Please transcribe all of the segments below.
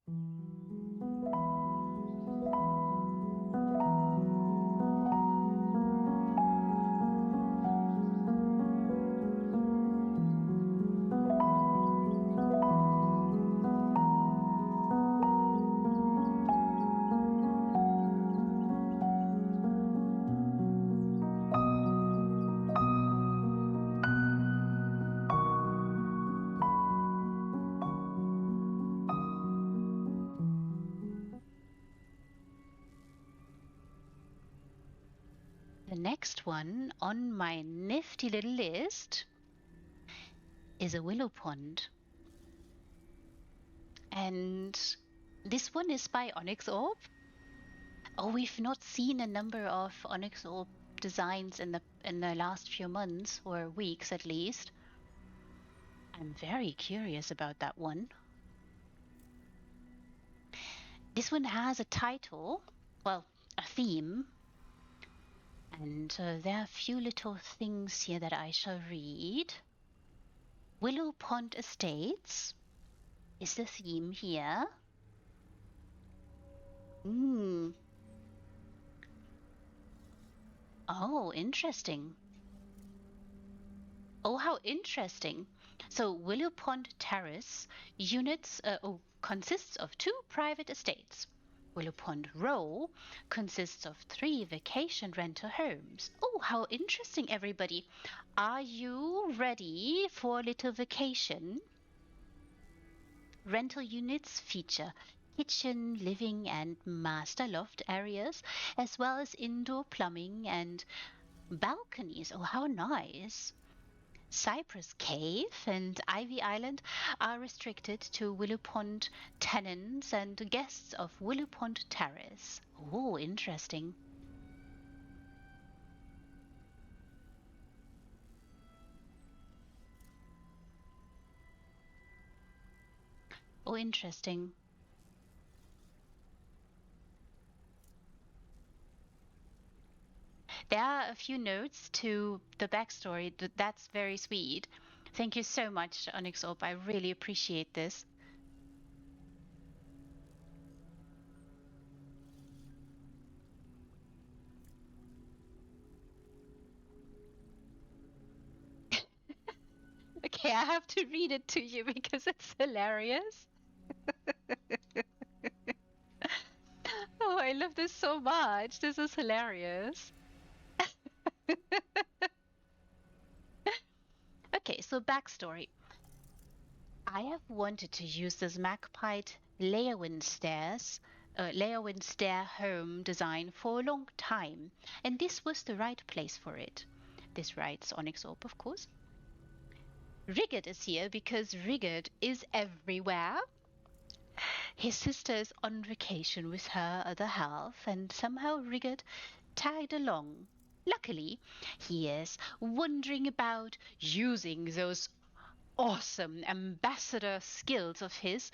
The next one on my nifty little list is a willow pond. And this one is by Onyxorb. Oh, we've not seen a number of Onyxorb designs in the last few months or weeks at least. I'm very curious about that one. This one has a title, well, a theme. And there are a few little things here that I shall read. Willow Pond Estates is the theme here. Oh, interesting. Oh, how interesting. So Willow Pond Terrace units consists of 2 private estates. Willow Pond Row consists of 3 vacation rental homes. Oh, how interesting, everybody. Are you ready for a little vacation? Rental units feature kitchen, living, and master loft areas, as well as indoor plumbing and balconies. Oh, how nice. Cypress Cave and Ivy Island are restricted to Willow Pond tenants and guests of Willow Pond Terrace. Oh, interesting. Oh, interesting. There are a few notes to the backstory. That's very sweet. Thank you so much, Onyxorb. I really appreciate this. Okay, I have to read it to you because it's hilarious. Oh, I love this so much. This is hilarious. Okay, so backstory. I have wanted to use this magpied layer-wind stair home design for a long time, and this was the right place for it. This writes Onyxorb, of course. Rigard is here because Rigard is everywhere. His sister is on vacation with her other half, and somehow Rigard tagged along. Luckily, he is wandering about using those awesome ambassador skills of his,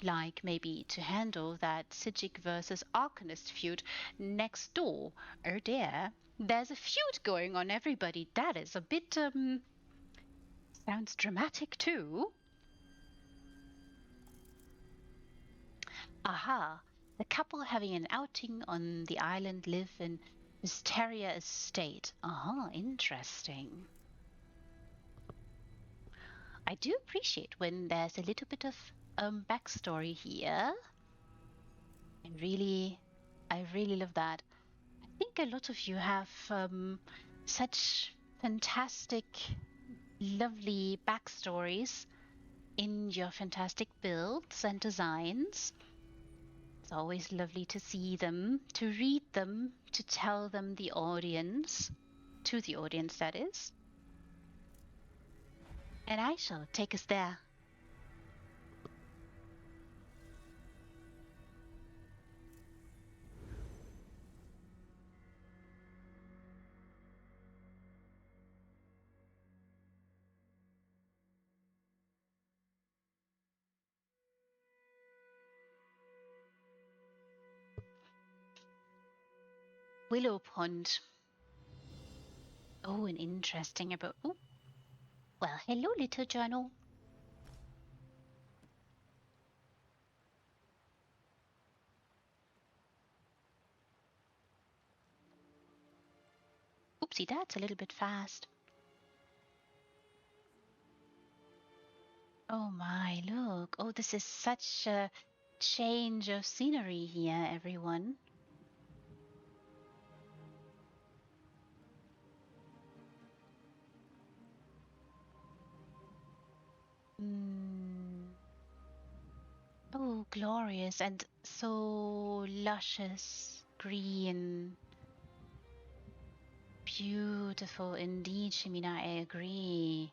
like maybe to handle that Sijic versus Arcanist feud next door. Oh dear, there's a feud going on, everybody. That is a bit, sounds dramatic too. Aha, the couple having an outing on the island live in Mysteria Estate. Aha, interesting. I do appreciate when there's a little bit of backstory here. I really love that. I think a lot of you have such fantastic, lovely backstories in your fantastic builds and designs. It's always lovely to see them, to read them, to tell them to the audience, that is. And I shall take us there. Willow Pond. Oh, an interesting about. Ooh. Well, hello, little journal. Oopsie, that's a little bit fast. Oh my, look. Oh, this is such a change of scenery here, everyone. Oh, glorious and so luscious, green. Beautiful indeed, Shimina, I agree.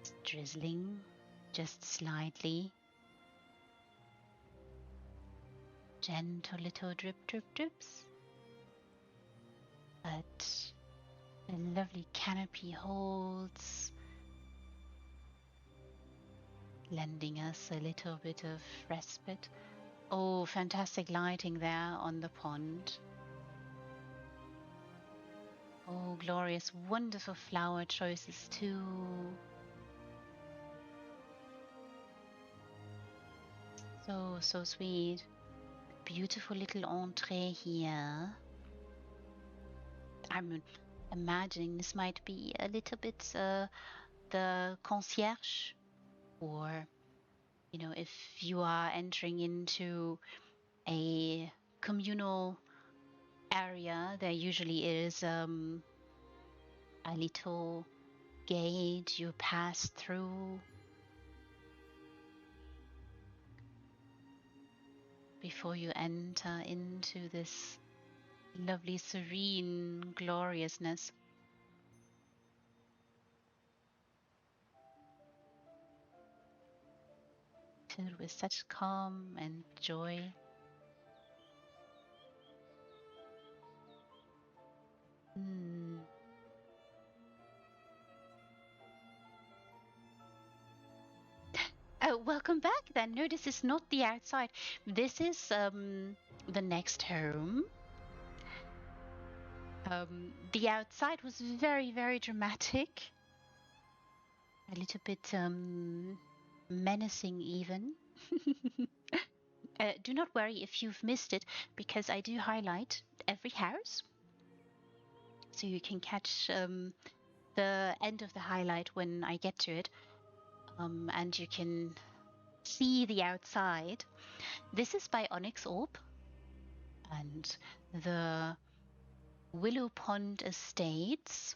It's drizzling, just slightly. Gentle little drip, drip, drips. But the lovely canopy holds, lending us a little bit of respite. Oh, fantastic lighting there on the pond. Oh, glorious, wonderful flower choices too. So sweet. Beautiful little entree here. I'm imagining this might be a little bit the concierge, or, you know, if you are entering into a communal area, there usually is a little gate you pass through before you enter into this lovely, serene gloriousness. Filled with such calm and joy. Oh, welcome back then. No, this is not the outside. This is the next home. The outside was very, very dramatic. A little bit menacing even. Do not worry if you've missed it, because I do highlight every house. So you can catch the end of the highlight when I get to it. And you can see the outside. This is by Onyxorb, and the Willow Pond Estates.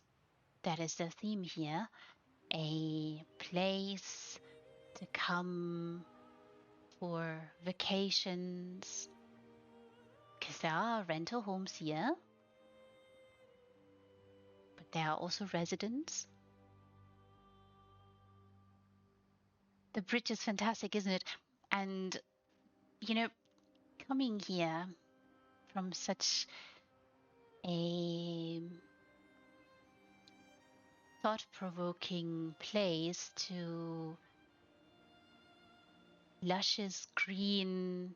That is the theme here. A place to come for vacations, because there are rental homes here, but there are also residents. The bridge is fantastic, isn't it? And, you know, coming here from such a thought-provoking place to luscious green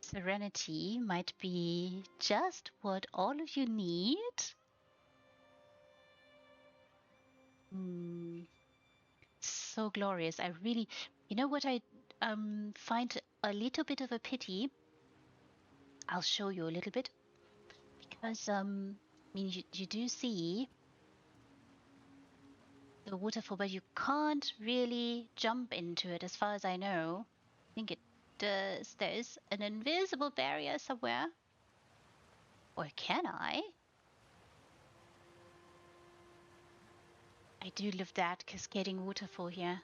serenity might be just what all of you need. So glorious. I really, you know what I find a little bit of a pity? I'll show you a little bit, because I mean, you do see the waterfall, but you can't really jump into it as far as I know. I think it does. There's an invisible barrier somewhere. Or can I? I do love that cascading waterfall here.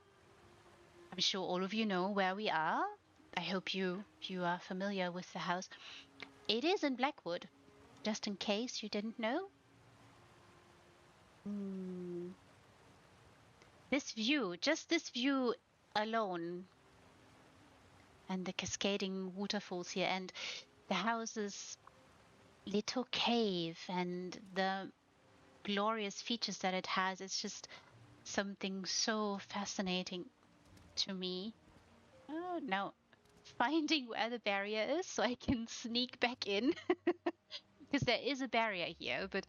I'm sure all of you know where we are. I hope you are familiar with the house. It is in Blackwood, just in case you didn't know. This view, just this view alone, and the cascading waterfalls here, and the house's little cave, and the glorious features that it has, it's just something so fascinating to me. Oh, now finding where the barrier is so I can sneak back in, because there is a barrier here, but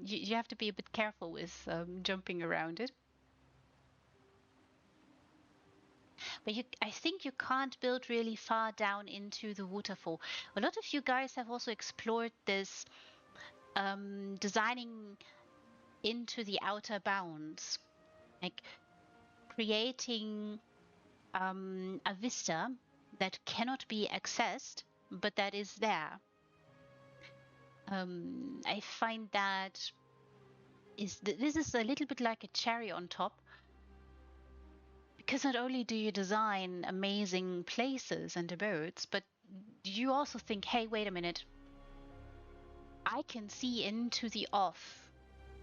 you have to be a bit careful with jumping around it. But I think you can't build really far down into the waterfall. A lot of you guys have also explored this designing into the outer bounds, like creating a vista that cannot be accessed, but that is there. I find that this is a little bit like a cherry on top, because not only do you design amazing places and abodes, but you also think, hey, wait a minute, I can see into the off.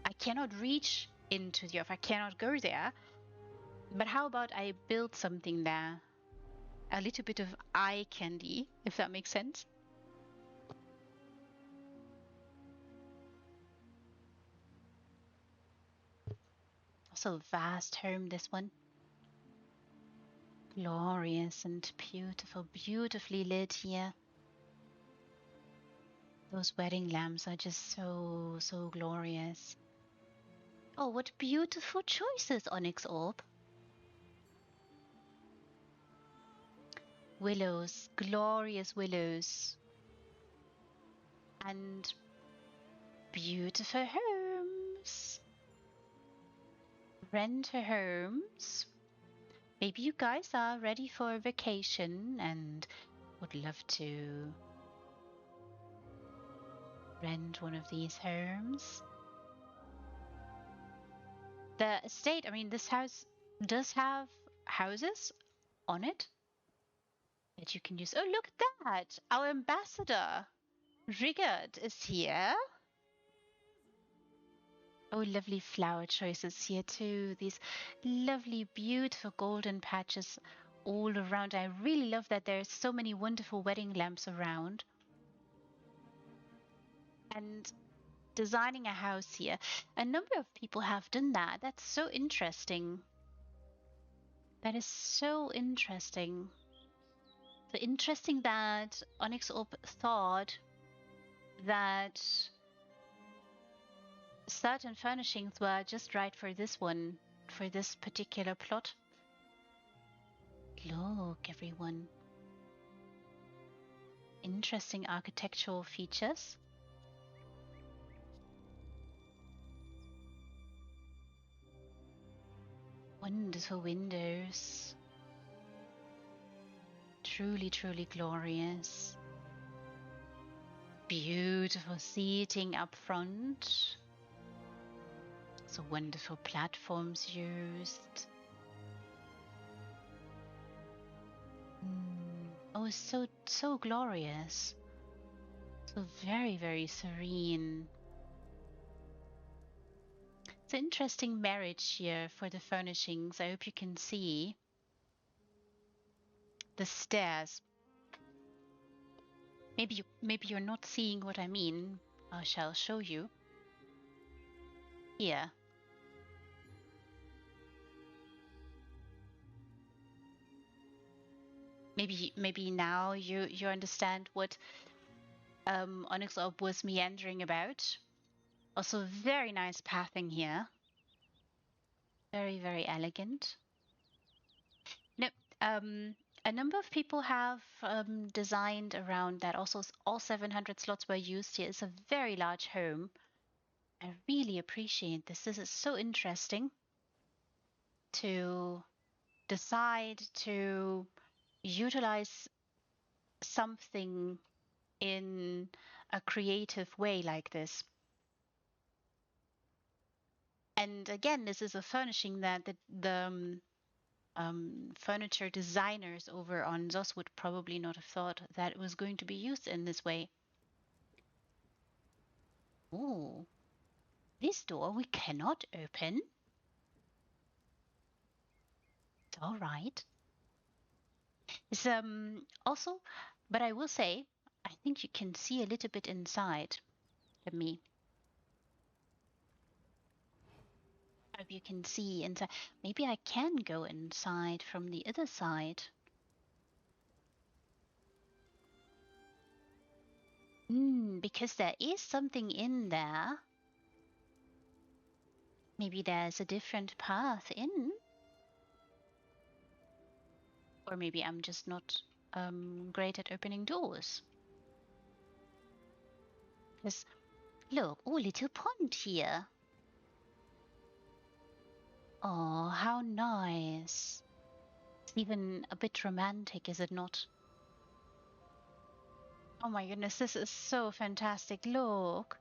I cannot reach into the off. I cannot go there. But how about I build something there? A little bit of eye candy, if that makes sense. Also a vast home, this one. Glorious and beautiful, beautifully lit here. Those wedding lamps are just so glorious. Oh, what beautiful choices, Onyxorb. Willows, glorious willows. And beautiful homes. Renter homes. Maybe you guys are ready for a vacation and would love to rent one of these homes. The estate, I mean, this house does have houses on it that you can use. Oh, look at that! Our ambassador, Rigard, is here. Oh, lovely flower choices here too. These lovely, beautiful golden patches all around. I really love that there's so many wonderful wedding lamps around. And designing a house here. A number of people have done that. That's so interesting. That is so interesting. So interesting that Onyxorb thought that certain furnishings were just right for this one, for this particular plot. Look, everyone. Interesting architectural features. Wonderful windows. Truly, truly glorious. Beautiful seating up front. So wonderful platforms used. Oh, so glorious. So very, very serene. It's an interesting marriage here for the furnishings. I hope you can see the stairs. Maybe you're not seeing what I mean. I shall show you. Here. Maybe now you understand what Onyxorb was meandering about. Also very nice pathing here. Very, very elegant. No, a number of people have designed around that. Also, all 700 slots were used here. It's a very large home. I really appreciate this. This is so interesting to decide to utilize something in a creative way like this. And again, this is a furnishing that the furniture designers over on ZOS would probably not have thought that it was going to be used in this way. Oh, this door we cannot open. It's all right. It's also, but I will say, I think you can see a little bit inside. Let me. Hope you can see inside. Maybe I can go inside from the other side. Because there is something in there. Maybe there's a different path in. Or maybe I'm just not great at opening doors. Because, look, oh, little pond here. Oh, how nice. It's even a bit romantic, is it not? Oh my goodness, this is so fantastic. Look.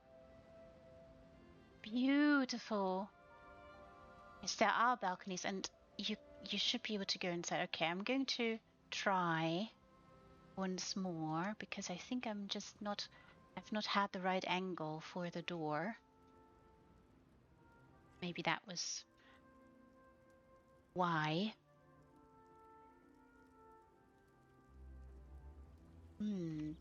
Beautiful. Yes, there are balconies, and you should be able to go inside. Okay, I'm going to try once more because I think I've not had the right angle for the door. Maybe that was why. Hmm.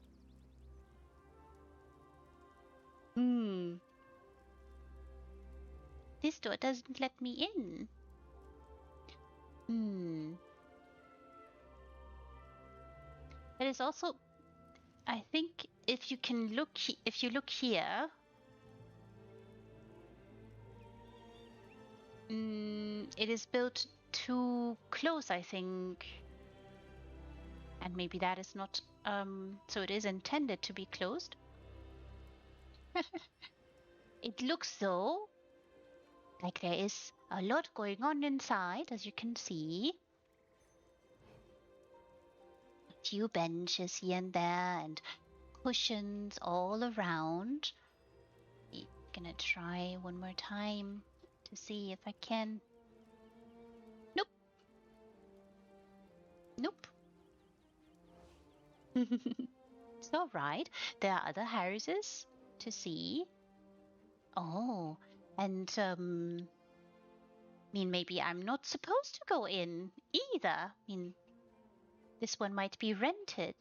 This door doesn't let me in. It is also, I think, if you look here, it is built too close, I think. And maybe that is not, so it is intended to be closed. It looks though like there is a lot going on inside, as you can see. A few benches here and there and cushions all around. I'm gonna try one more time to see if I can. Nope. Nope. It's all right. There are other houses to see. Oh, and I mean, maybe I'm not supposed to go in either. I mean, this one might be rented.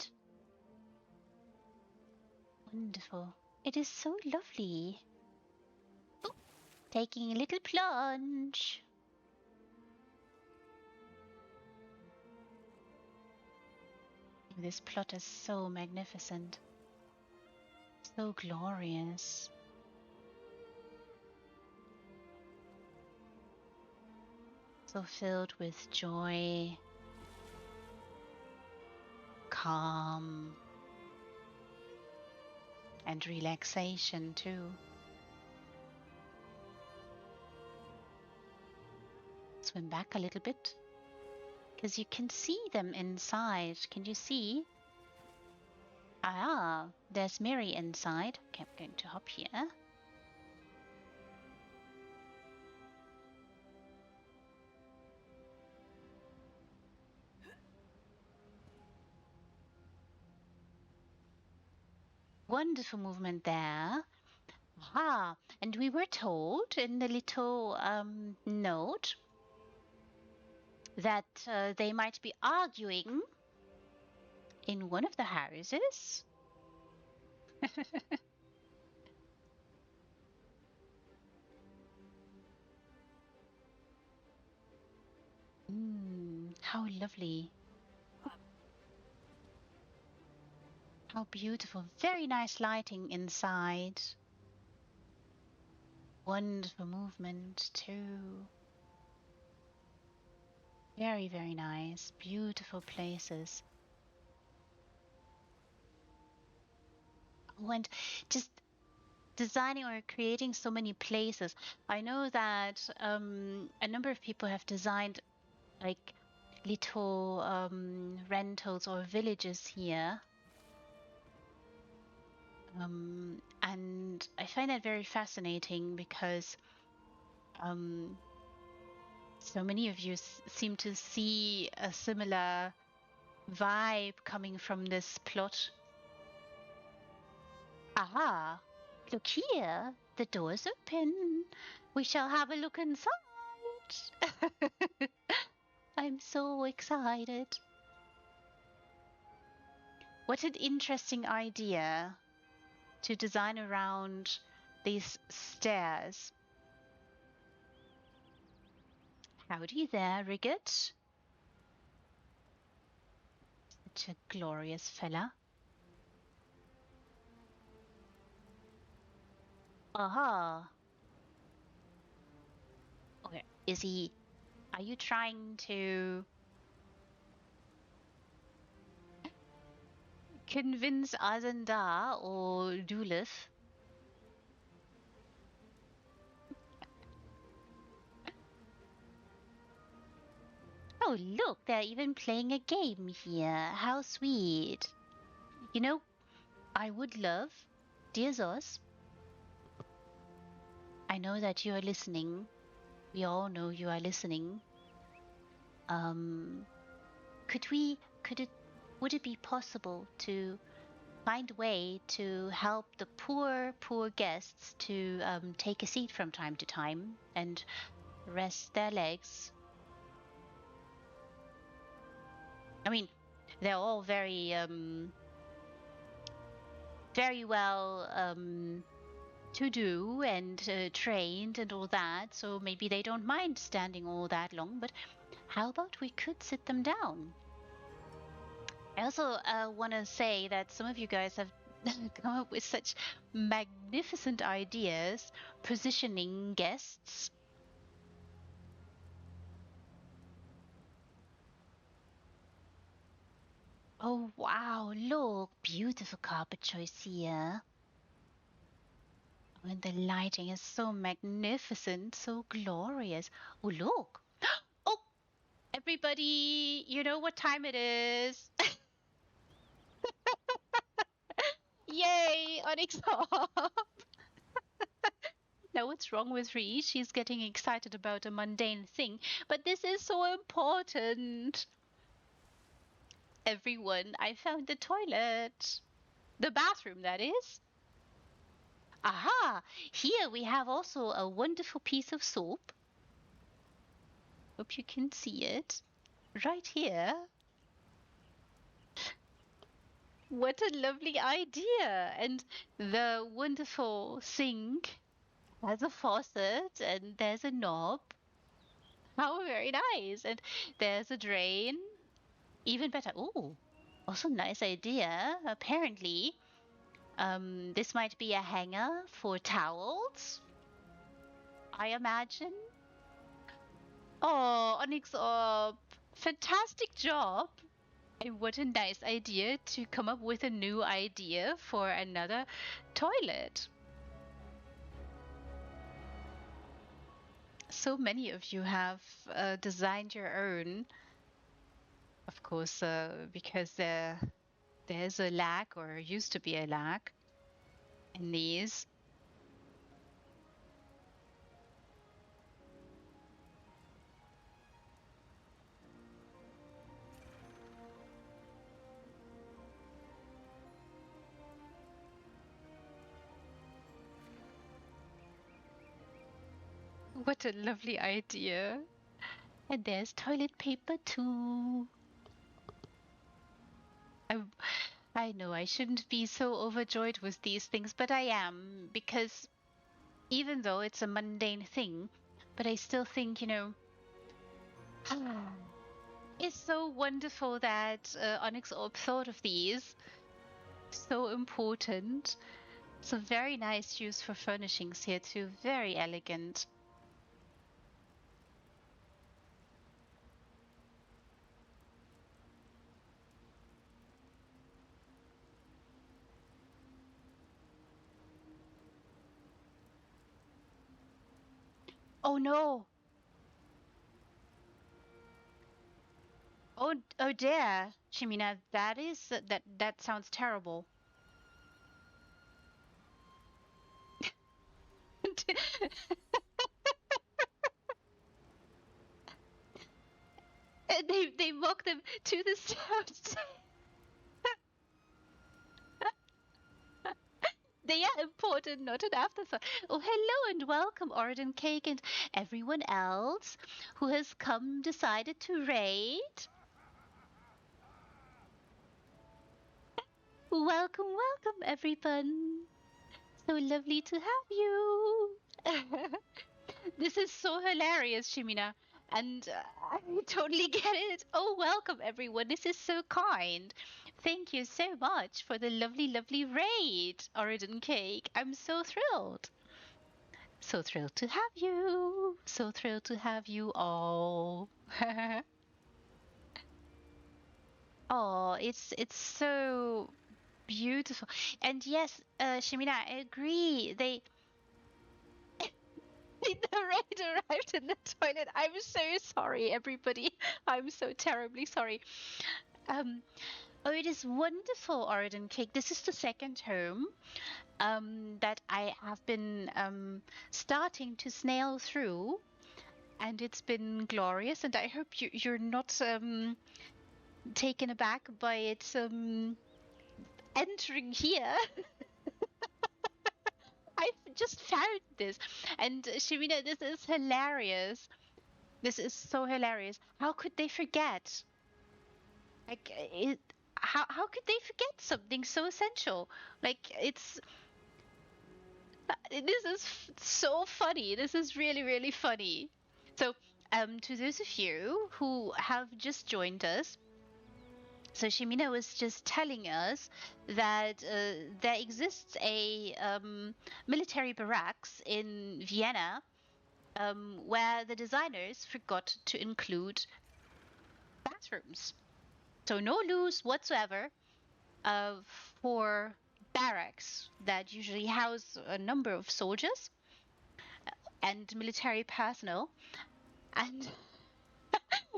Wonderful. It is so lovely. Ooh, taking a little plunge. This plot is so magnificent. So glorious. So filled with joy, calm, and relaxation too. Swim back a little bit, because you can see them inside. Can you see? Ah, there's Mary inside. Okay, I'm going to hop here. Wonderful movement there. Ah, and we were told in the little note that they might be arguing in one of the houses. How lovely. How beautiful. Very nice lighting inside. Wonderful movement too. Very, very nice. Beautiful places. Oh, and just designing or creating so many places. I know that a number of people have designed like little rentals or villages here. And I find that very fascinating because so many of you seem to see a similar vibe coming from this plot. Aha! Look here, the door's open. We shall have a look inside. I'm so excited. What an interesting idea to design around these stairs. Howdy there, Riggett. Such a glorious fella. Aha. Okay, are you trying to convince Azanda or Dulith. Oh, look, they're even playing a game here. How sweet. You know, I would love, dear Zos, I know that you are listening. We all know you are listening. Um, could it, would it be possible to find a way to help the poor guests to take a seat from time to time and rest their legs? I mean, they're all very well to do and trained and all that, so maybe they don't mind standing all that long, but how about we could sit them down? I also want to say that some of you guys have come up with such magnificent ideas positioning guests. Oh wow, look, beautiful carpet choice here. And the lighting is so magnificent, so glorious. Oh, look. Oh, everybody, you know what time it is. Yay, Onyxorb. Now, what's wrong with Ree? She's getting excited about a mundane thing, but this is so important. Everyone, I found the toilet. The bathroom, that is. Aha! Here we have also a wonderful piece of soap. Hope you can see it. Right here. What a lovely idea! And the wonderful sink has a faucet and there's a knob. How very nice! And there's a drain. Even better. Oh, also nice idea. Apparently, this might be a hanger for towels, I imagine. Oh, Onyxorb, fantastic job. And what a nice idea to come up with a new idea for another toilet. So many of you have designed your own, of course, because there's a lack or used to be a lack in these. What a lovely idea. And there's toilet paper too. I, I know I shouldn't be so overjoyed with these things, but I am, because even though it's a mundane thing, but I still think, it's so wonderful that Onyxorb thought of these. So important. So very nice use for furnishings here too. Very elegant. Oh no! Oh dear, Shimina, that sounds terrible. And they walk them to the steps. They are important, not an afterthought. Oh, hello and welcome, Orden Cake, and everyone else who has come decided to raid. Welcome, welcome, everyone. So lovely to have you. This is so hilarious, Shimina. And I totally get it. Oh, welcome, everyone. This is so kind. Thank you so much for the lovely, lovely raid, Origin Cake. I'm so thrilled. So thrilled to have you. So thrilled to have you all. Oh, it's so beautiful. And yes, Shimina, I agree. The raid arrived in the toilet. I'm so sorry, everybody. I'm so terribly sorry. Um, oh, it is wonderful, Oridan Cake. This is the second home that I have been starting to snail through, and it's been glorious. And I hope you're not taken aback by it entering here. I've just found this, and Shimina, this is hilarious. This is so hilarious. How could they forget? Like it. How could they forget something so essential? Like it's this is so funny. This is really, really funny. So, to those of you who have just joined us, so Shimina was just telling us that there exists a military barracks in Vienna where the designers forgot to include bathrooms. So no loose whatsoever uh, for barracks that usually house a number of soldiers and military personnel. And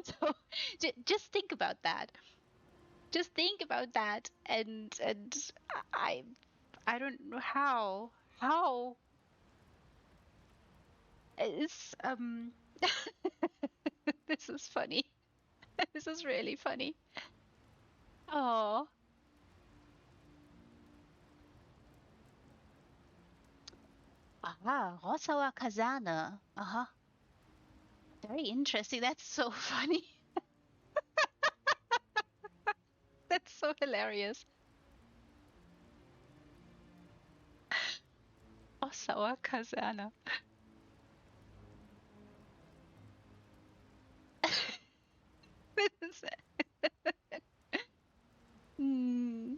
so just think about that. Just think about that. And I I don't know how it's this is funny. This is really funny. Oh. Ah, Rosawa Kazana. Uh-huh. Very interesting. That's so funny. That's so hilarious. Osawa Kazana. Hmm.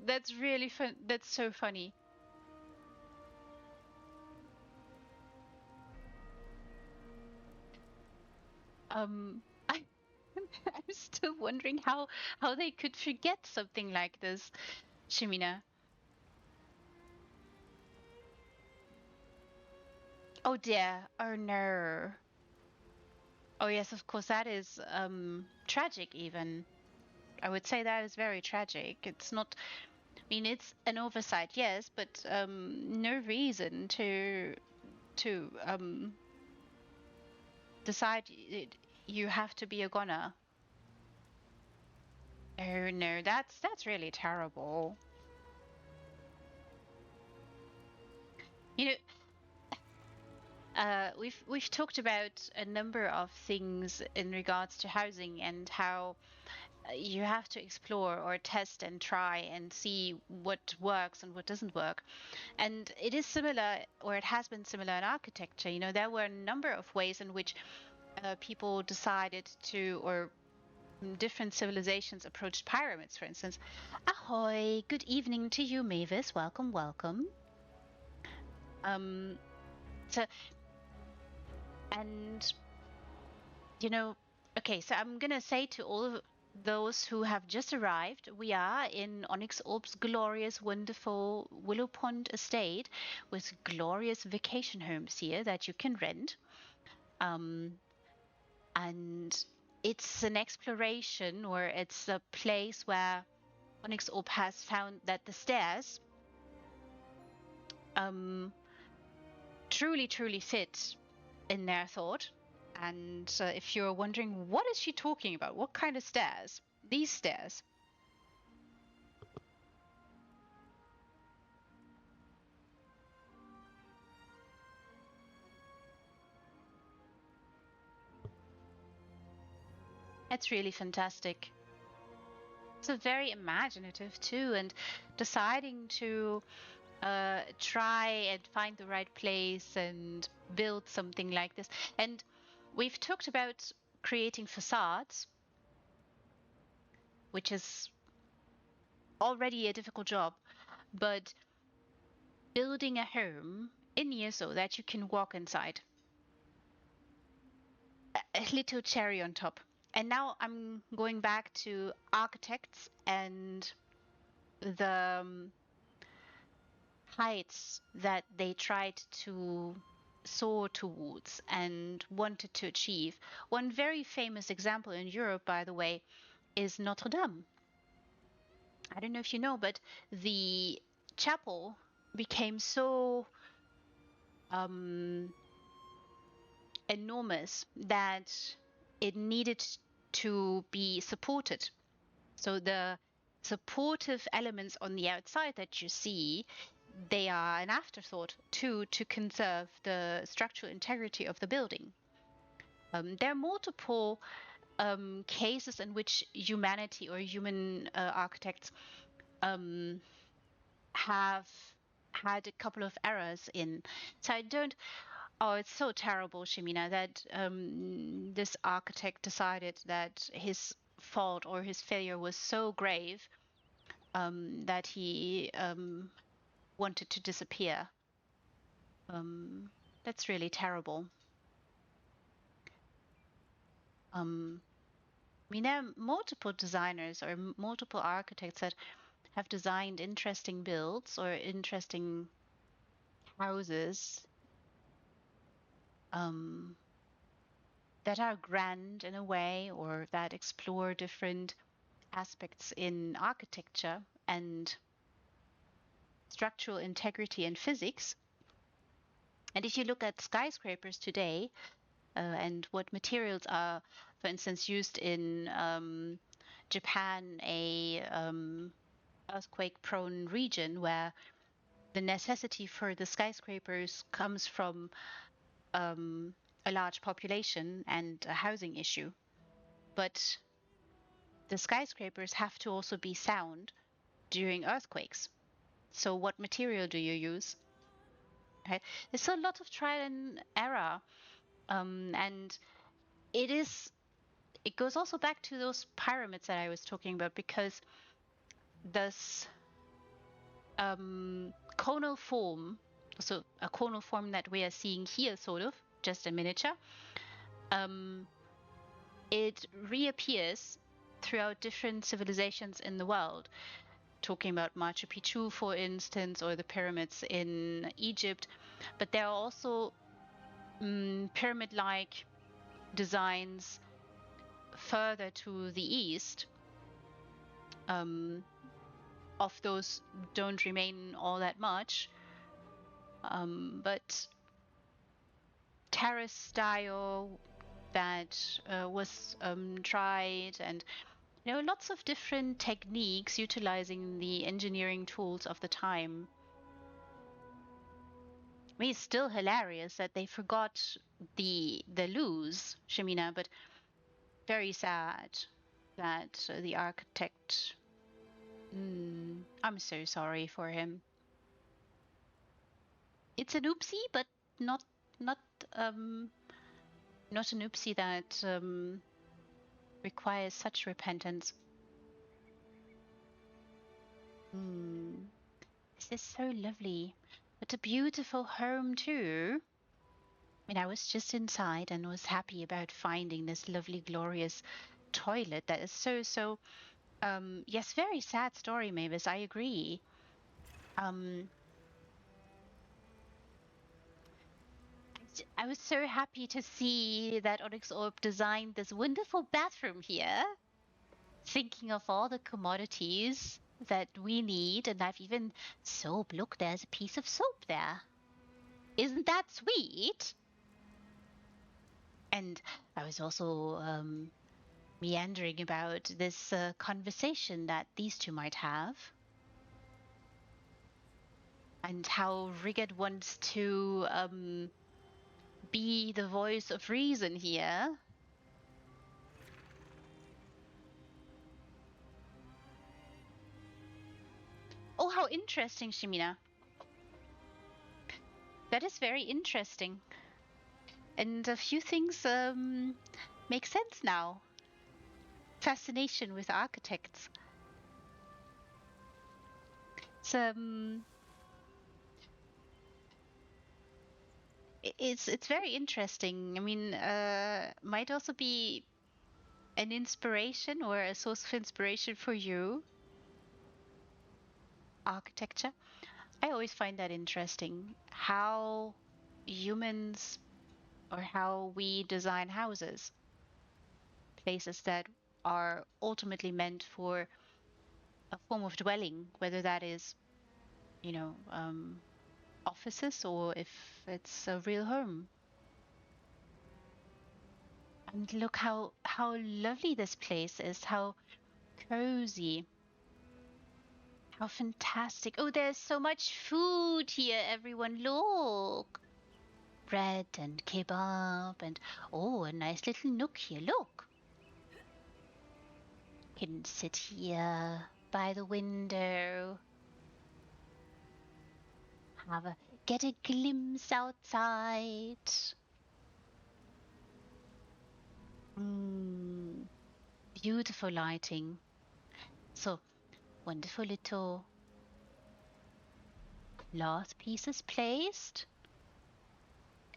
That's really fun. That's so funny. I I'm still wondering how they could forget something like this, Shimina. Oh dear. Oh no. Oh yes, of course that is tragic even. I would say that is very tragic. It's not, I mean, it's an oversight, yes, but no reason to decide you have to be a goner. Oh no, that's really terrible. You know, we've talked about a number of things in regards to housing and how you have to explore or test and try and see what works and what doesn't work. And it is similar, or it has been similar in architecture. You know, there were a number of ways in which people decided to, or different civilizations approached pyramids, for instance. Ahoy! Good evening to you, Mavis. Welcome, welcome. Um, so, and you know, okay, so I'm gonna say to all of those who have just arrived, we are in Onyxorb's glorious, wonderful Willow Pond estate with glorious vacation homes here that you can rent. Um, and it's an exploration, or it's a place where Onyxorb has found that the stairs um, truly, truly fit in their thought. And if you're wondering, what is she talking about? What kind of stairs? These stairs. It's really fantastic. So very imaginative too, and deciding to try and find the right place and build something like this. And we've talked about creating facades, which is already a difficult job, but building a home in ESO that you can walk inside, a little cherry on top. And now I'm going back to architects and the heights that they tried to soar towards and wanted to achieve. One very famous example in Europe, by the way, is Notre Dame. I don't know if you know, but the chapel became so enormous that it needed to be supported. So the supportive elements on the outside that you see, they are an afterthought to conserve the structural integrity of the building. There are multiple cases in which humanity or human architects have had a couple of errors in. So I don't. Oh, it's so terrible, Shimina, that this architect decided that his fault or his failure was so grave that he wanted to disappear. That's really terrible. I mean, there are multiple designers or multiple architects that have designed interesting builds or interesting houses that are grand in a way, or that explore different aspects in architecture and structural integrity and physics. And if you look at skyscrapers today and what materials are, for instance, used in Japan, a earthquake-prone region where the necessity for the skyscrapers comes from a large population and a housing issue. But the skyscrapers have to also be sound during earthquakes. So what material do you use? Right? There's a lot of trial and error. And it goes also back to those pyramids that I was talking about, because this conal form, so a conal form that we are seeing here, sort of, just a miniature, it reappears throughout different civilizations in the world. Talking about Machu Picchu, for instance, or the pyramids in Egypt. But there are also pyramid-like designs further to the east. Of those don't remain all that much. But terrace style that was tried, and lots of different techniques utilizing the engineering tools of the time. I mean, it's still hilarious that they forgot the luz, Shemina, but very sad that the architect. I'm so sorry for him. It's an oopsie, but not an oopsie that requires such repentance. This is so lovely. What a beautiful home too. I mean, I was just inside and was happy about finding this lovely, glorious toilet that is so yes, very sad story, Mavis, I agree. I was so happy to see that Onyxorb designed this wonderful bathroom here, thinking of all the commodities that we need. And I've even soap. Look, there's a piece of soap there. Isn't that sweet? And I was also meandering about this conversation that these two might have, and how Rigid wants to be the voice of reason here. Oh, how interesting, Shimina. That is very interesting. And a few things make sense now. Fascination with architects. It's very interesting. I mean, might also be an inspiration or a source of inspiration for you? Architecture? I always find that interesting. How humans or how we design houses, places that are ultimately meant for a form of dwelling, whether that is, you know, offices or if it's a real home. And look how lovely this place is, how cozy, how fantastic. Oh, there's so much food here, everyone. Look. Bread and kebab and oh, a nice little nook here. Look. Can sit here by the window. Get a glimpse outside. Beautiful lighting. So wonderful little glass pieces placed.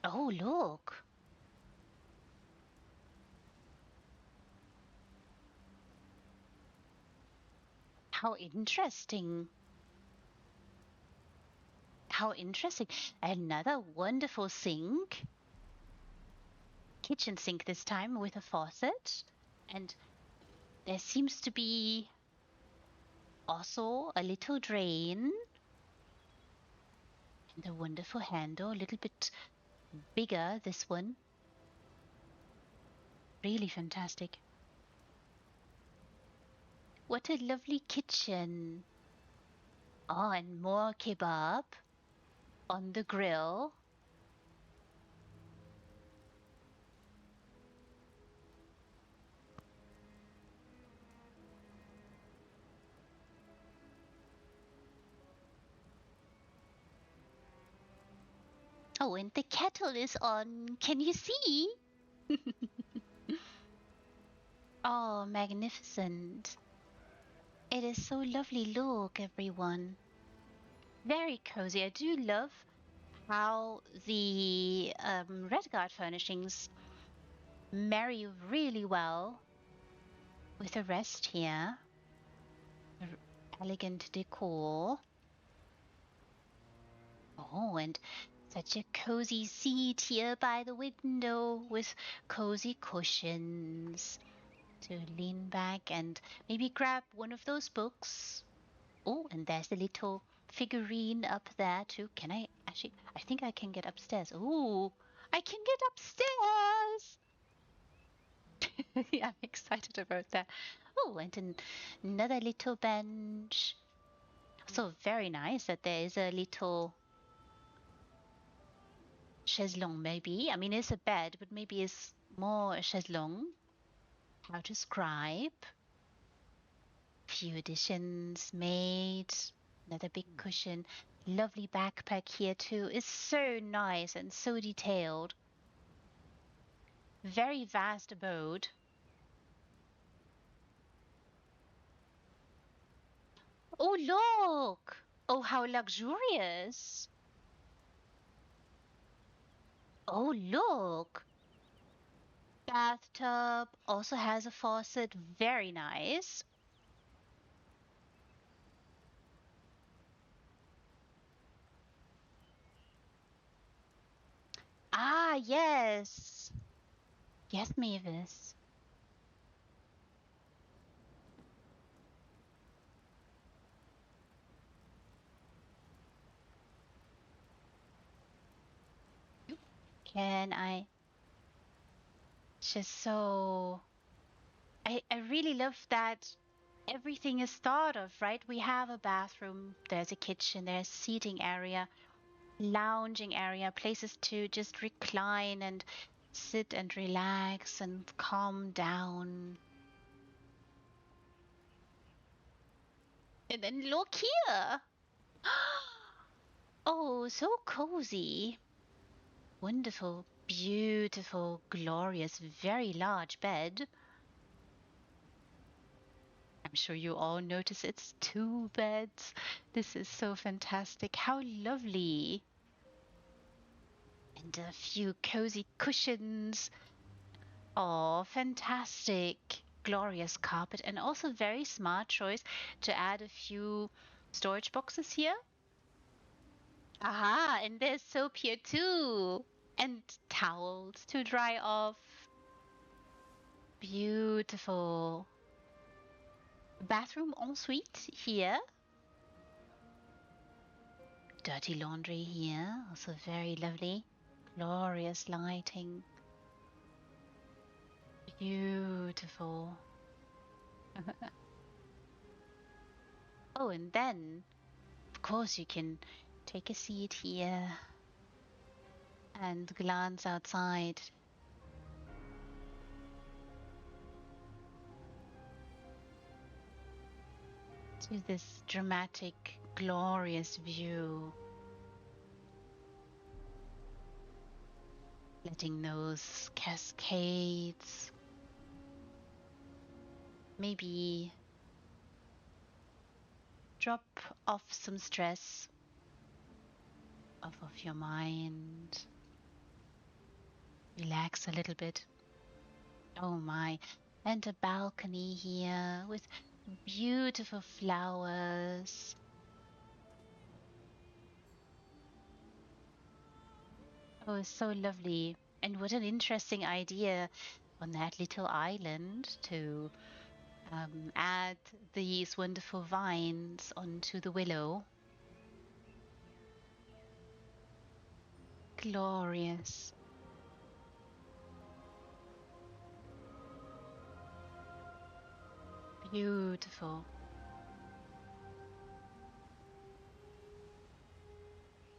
Oh, look. How interesting. How interesting. Another wonderful sink. Kitchen sink this time with a faucet. And there seems to be also a little drain. And a wonderful handle, a little bit bigger, this one. Really fantastic. What a lovely kitchen. Oh, and more kebab on the grill. Oh, and the kettle is on. Can you see? Oh, magnificent. It is so lovely. Look, everyone. Very cozy. I do love how the Redguard furnishings marry really well with the rest here. Elegant decor. Oh, and such a cozy seat here by the window with cozy cushions to lean back and maybe grab one of those books. Oh, and there's a little figurine up there too. Can I actually? I think I can get upstairs. Oh, I can get upstairs. Yeah, I'm excited about that. Oh, and another little bench. So very nice that there is a little chaiselong, maybe. I mean, it's a bed, but maybe it's more a chaiselong. How to scribe. Few additions made. Another big cushion. Lovely backpack here too. It's so nice and so detailed. Very vast abode. Oh, look! Oh, how luxurious! Oh, look! Bathtub also has a faucet. Very nice. Ah, yes. Yes, Mavis. Can I just so I really love that everything is thought of, right? We have a bathroom, there's a kitchen, there's seating area, lounging area, places to just recline and sit and relax and calm down. And then look here. Oh, so cozy. Wonderful, beautiful, glorious, very large bed. I'm sure you all notice it's two beds. This is so fantastic. How lovely. And a few cozy cushions. Oh, fantastic. glorious carpet, and also very smart choice to add a few storage boxes here. Aha, and there's soap here too. And towels to dry off. Beautiful. Bathroom ensuite here. Dirty laundry here, also very lovely. Glorious lighting. Beautiful. Oh, and then, of course, you can take a seat here and glance outside. To this dramatic, glorious view. Letting those cascades maybe drop off some stress off of your mind. Relax a little bit. Oh my. And a balcony here with beautiful flowers. Oh, it's so lovely. And what an interesting idea on that little island to add these wonderful vines onto the willow. Glorious. Beautiful.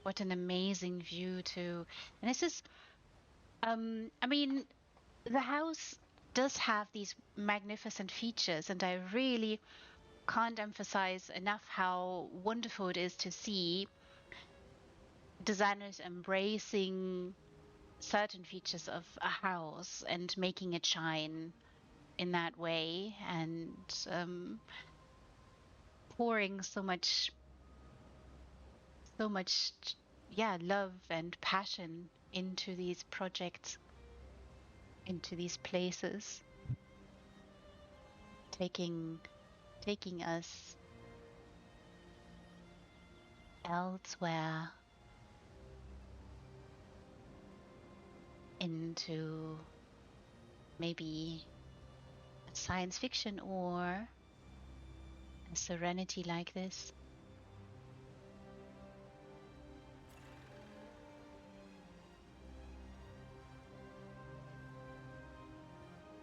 What an amazing view too. And this is, I mean, the house does have these magnificent features, and I really can't emphasize enough how wonderful it is to see designers embracing certain features of a house and making it shine in that way, and pouring so much, yeah, love and passion into these projects, into these places, taking us elsewhere into maybe science fiction or a serenity like this.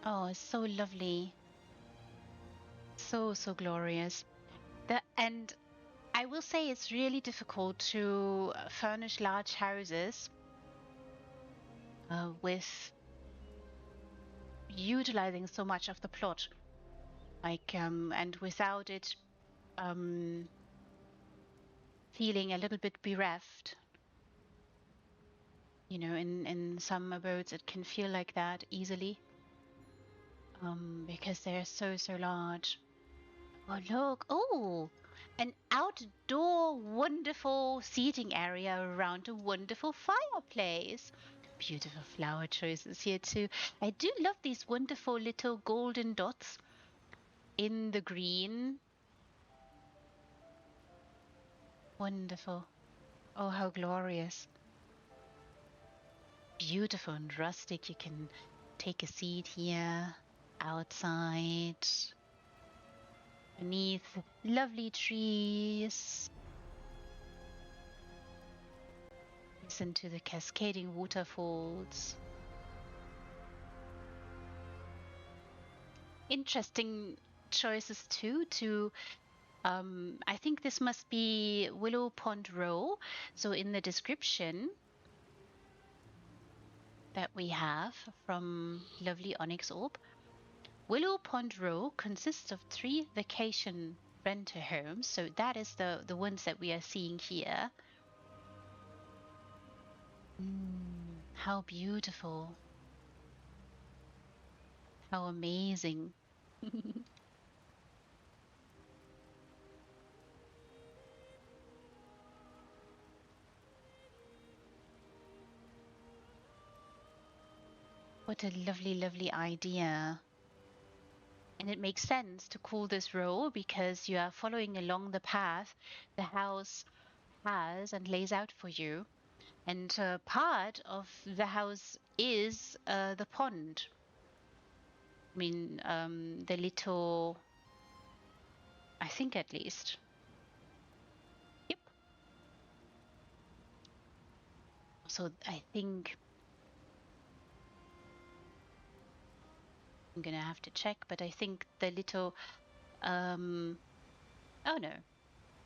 Oh, it's so lovely. So, so glorious. And I will say it's really difficult to furnish large houses with utilizing so much of the plot, like and without it feeling a little bit bereft. You know, in some abodes it can feel like that easily, because they're so large. Oh look! Oh, an outdoor wonderful seating area around a wonderful fireplace. Beautiful flower choices here too. I do love these wonderful little golden dots in the green. Wonderful. Oh, how glorious. Beautiful and rustic. You can take a seat here outside beneath lovely trees. Listen to the cascading waterfalls. Interesting choices too to I think this must be Willow Pond Row. So in the description that we have from lovely Onyxorb, Willow Pond Row consists of 3 vacation renter homes. So that is the ones that we are seeing here. How beautiful. How amazing. What a lovely, lovely idea. And it makes sense to call this row because you are following along the path the house has and lays out for you. And part of the house is the pond. I mean, the little, I think at least. Yep. So I think I'm gonna have to check, but I think the little, oh no,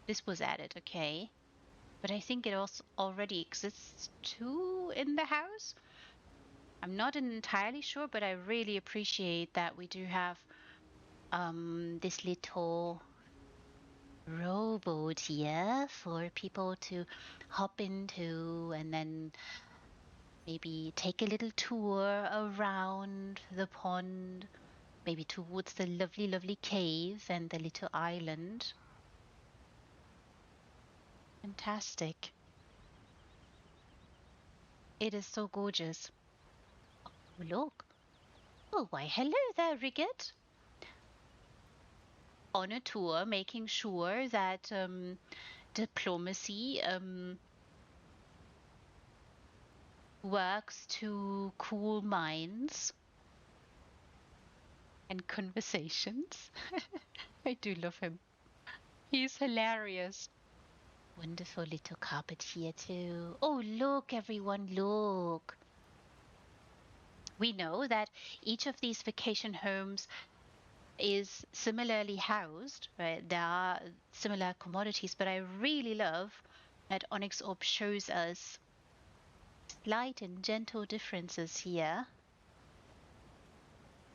this was added, okay. But I think it also already exists too in the house. I'm not entirely sure, but I really appreciate that we do have this little rowboat here for people to hop into and then maybe take a little tour around the pond, maybe towards the lovely, lovely cave and the little island. Fantastic. It is so gorgeous. Oh, look. Oh, why, hello there, Riggett. On a tour, making sure that diplomacy works to cool minds and conversations. I do love him. He's hilarious. Wonderful little carpet here too. Oh, look, everyone, look. We know that each of these vacation homes is similarly housed, right? There are similar commodities, but I really love that Onyxorb shows us slight and gentle differences here.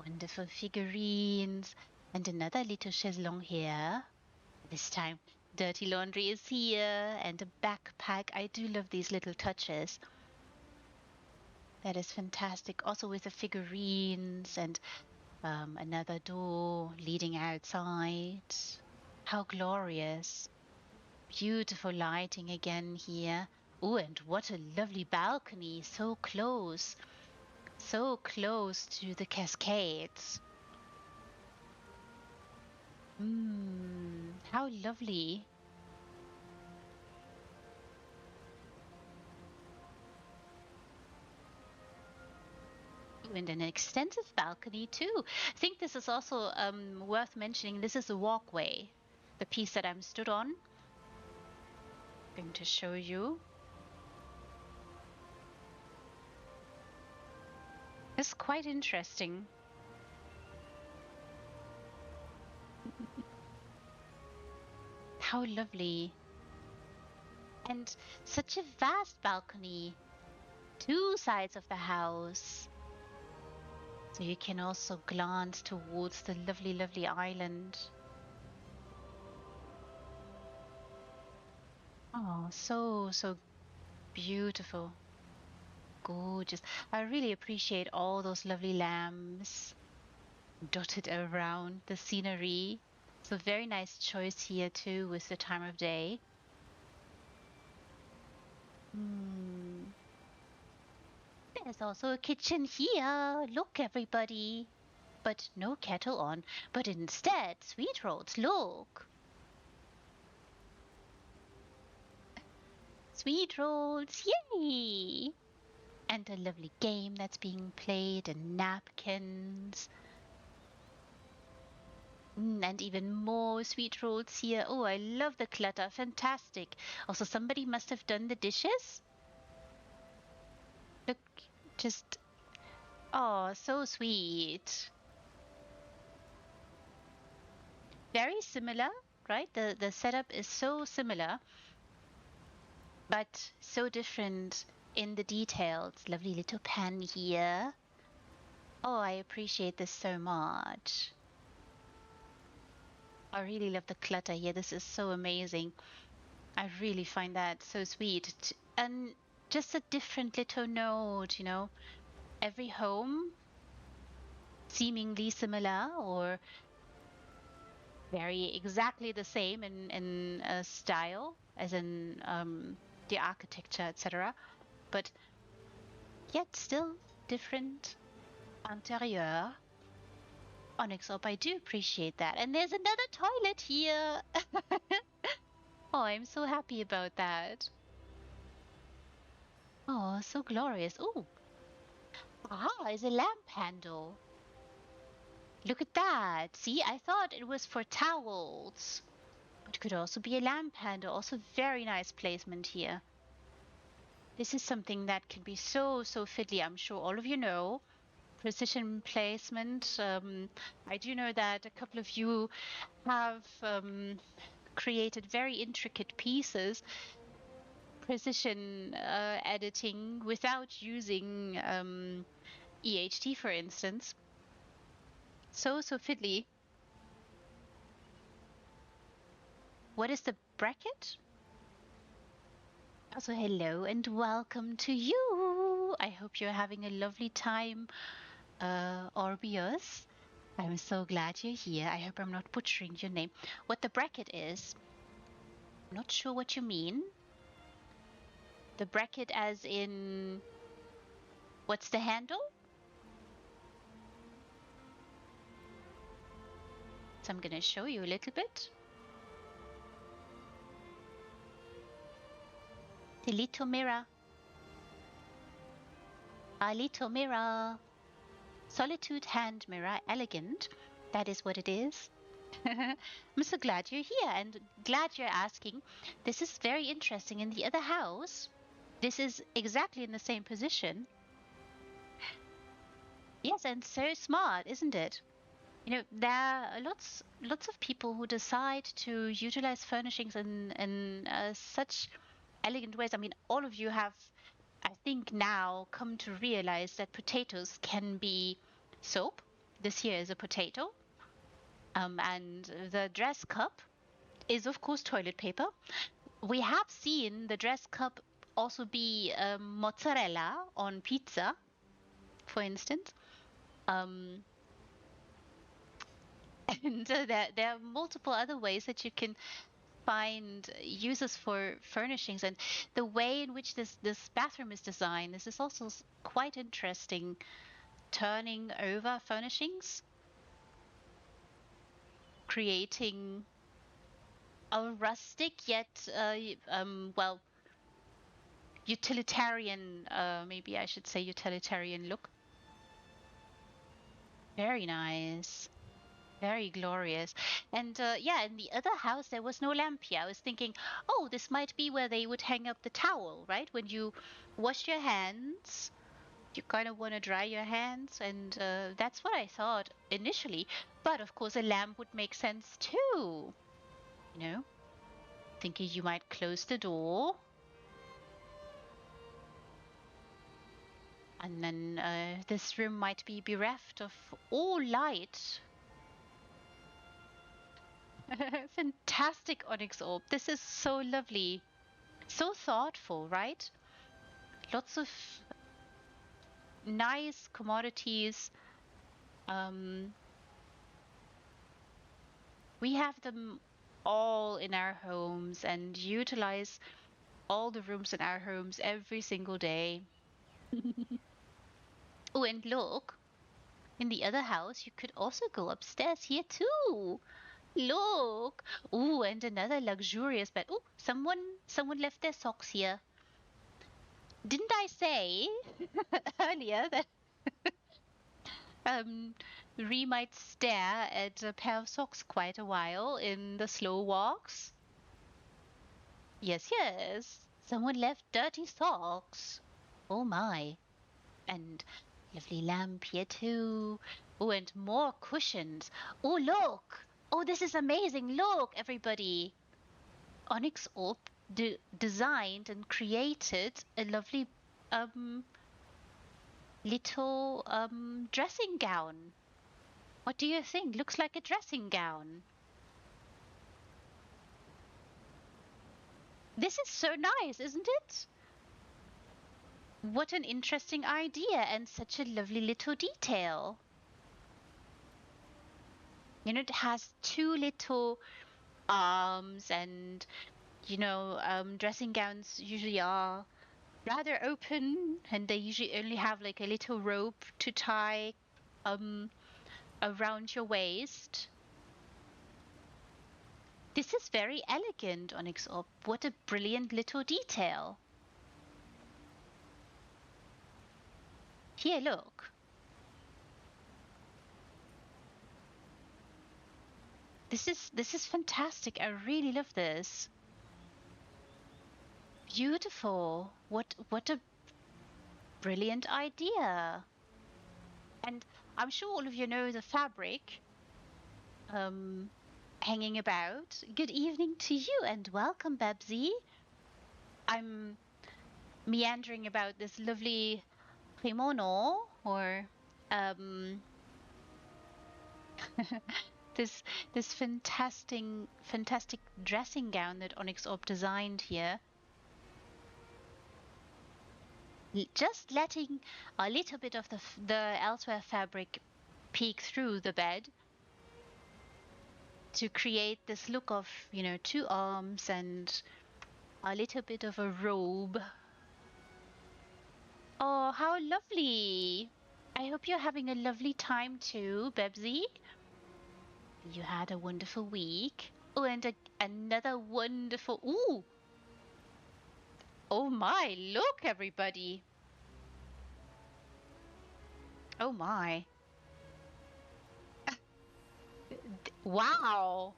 Wonderful figurines and another little chaiselong here. This time dirty laundry is here and a backpack. I do love these little touches. That is fantastic. Also with the figurines and another door leading outside. How glorious. Beautiful lighting again here. Oh, and what a lovely balcony. So close to the cascades. How lovely. And an extensive balcony too. I think this is also worth mentioning. This is a walkway, the piece that I'm stood on. I'm going to show you. It's quite interesting. How lovely. And such a vast balcony. Two sides of the house. So you can also glance towards the lovely, lovely island. Oh, so beautiful. Gorgeous. I really appreciate all those lovely lamps dotted around the scenery. So very nice choice here too with the time of day. There's also a kitchen here. Look, everybody. But no kettle on, but instead sweet rolls. Look. Sweet rolls. Yay! And a lovely game that's being played and napkins. And even more sweet rolls here. Oh, I love the clutter. Fantastic. Also, somebody must have done the dishes. Look, just, oh, so sweet. Very similar, right? The setup is so similar, but so different in the details. Lovely little pan here. Oh, I appreciate this so much. I really love the clutter here. This is so amazing. I really find that so sweet. And just a different little note, you know. Every home seemingly similar or very exactly the same in style, as in the architecture, etc. But yet still different interior. Onyxorb, I do appreciate that. And there's another toilet here. Oh, I'm so happy about that. Oh, so glorious. Oh, it's a lamp handle. Look at that. See, I thought it was for towels. But it could also be a lamp handle. Also very nice placement here. This is something that can be so fiddly. I'm sure all of you know. Precision placement. I do know that a couple of you have created very intricate pieces, precision editing without using EHT, for instance. So fiddly. What is the bracket? Also, hello and welcome to you. I hope you're having a lovely time, Orbius. I'm so glad you're here. I hope I'm not butchering your name. What the bracket is, I'm not sure what you mean. The bracket as in, what's the handle? So I'm going to show you a little bit. The little mirror. A little mirror. Solitude hand mirror, elegant. That is what it is. I'm so glad you're here and glad you're asking. This is very interesting. In the other house, this is exactly in the same position. Yes, and so smart, isn't it? You know, there are lots of people who decide to utilize furnishings in such elegant ways. I mean, all of you have, I think, now come to realize that potatoes can be soap. This here is a potato. And the dress cup is, of course, toilet paper. We have seen the dress cup also be mozzarella on pizza, for instance. And there are multiple other ways that you can find uses for furnishings, and the way in which this bathroom is designed. This is also quite interesting. Turning over furnishings, creating a rustic yet well, utilitarian, maybe I should say utilitarian look. Very nice. Very glorious. And yeah, in the other house, there was no lamp here. I was thinking, oh, this might be where they would hang up the towel, right? When you wash your hands, you kind of want to dry your hands. And that's what I thought initially. But of course, a lamp would make sense too. You know, thinking you might close the door. And then this room might be bereft of all light. Fantastic, Onyxorb. This is so lovely. So thoughtful, right? Lots of nice commodities. We have them all in our homes and utilize all the rooms in our homes every single day. Oh, and look, in the other house, you could also go upstairs here too. Look. Oh, and another luxurious bed. Oh, someone left their socks here. Didn't I say earlier that Ree might stare at a pair of socks quite a while in the slow walks? Yes, yes. Someone left dirty socks. Oh my. And lovely lamp here too. Oh, and more cushions. Oh, look. Oh, this is amazing. Look, everybody. Onyxorb designed and created a lovely little dressing gown. What do you think? Looks like a dressing gown. This is so nice, isn't it? What an interesting idea and such a lovely little detail. You know, it has two little arms, and you know, dressing gowns usually are rather open, and they usually only have like a little rope to tie. Um, around your waist. This is very elegant, Onyxorb. What a brilliant little detail. Here, look. This is fantastic. I really love this. Beautiful. What a brilliant idea. And I'm sure all of you know the fabric hanging about. Good evening to you and welcome, Babsy. I'm meandering about this lovely kimono or this fantastic dressing gown that Onyxorb designed here. Just letting a little bit of the elsewhere fabric peek through the bed to create this look of, you know, two arms and a little bit of a robe. Oh, how lovely! I hope you're having a lovely time too, Bebsy. You had a wonderful week. Oh, and another wonderful. Ooh! Oh my, look, everybody! Oh my. Wow!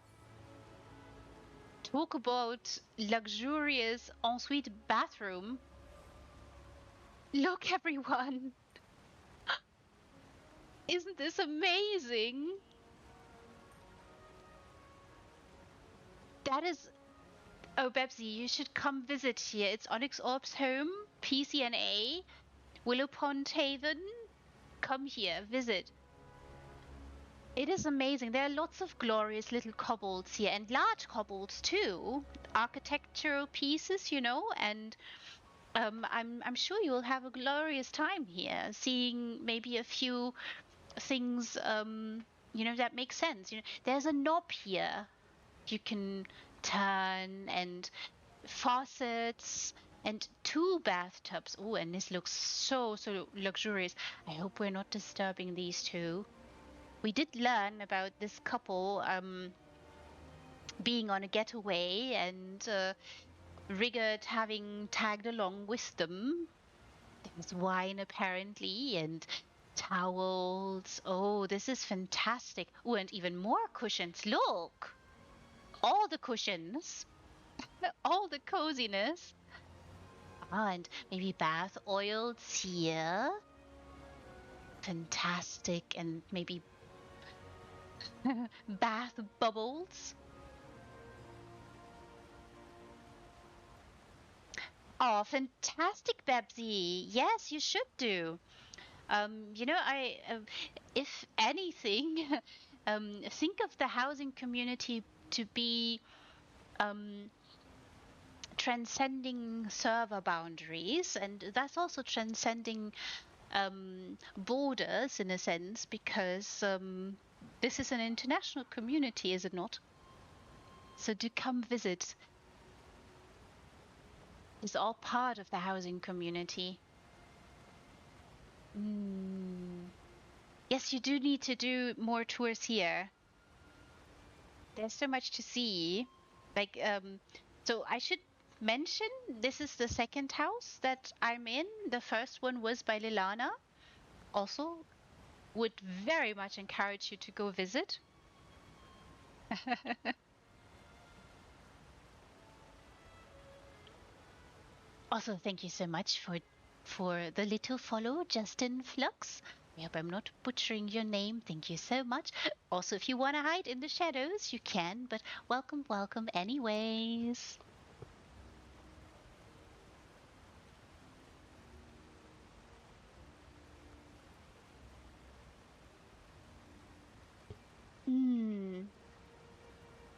Talk about luxurious ensuite bathroom. Look, everyone! Isn't this amazing? That is. Oh, Bebsy, you should come visit here. It's Onyxorb's home, PCNA, Willow Pond Haven. Come here, visit. It is amazing. There are lots of glorious little kobolds here and large kobolds too. Architectural pieces, you know, and I'm sure you'll have a glorious time here, seeing maybe a few things, you know, that make sense. You know, there's a knob here you can turn and faucets and two bathtubs. Oh, and this looks so luxurious. I hope we're not disturbing these two. We did learn about this couple being on a getaway and Rigard having tagged along with them. There's wine apparently and towels. Oh, this is fantastic. Oh, and even more cushions. Look! All the cushions. All the coziness. Ah, and maybe bath oils here. Fantastic. And maybe bath bubbles. Oh, fantastic, Babsy. Yes, you should do. You know, if anything, think of the housing community to be transcending server boundaries, and that's also transcending borders in a sense, because this is an international community, is it not? So do come visit. It's all part of the housing community. Yes, you do need to do more tours here. There's so much to see. Like, so I should mention this is the second house that I'm in. The first one was by Lilana. Also, would very much encourage you to go visit. Also, thank you so much for the little follow, Justin Flux. I hope I'm not butchering your name. Thank you so much. Also, if you want to hide in the shadows, you can, but welcome, welcome anyways.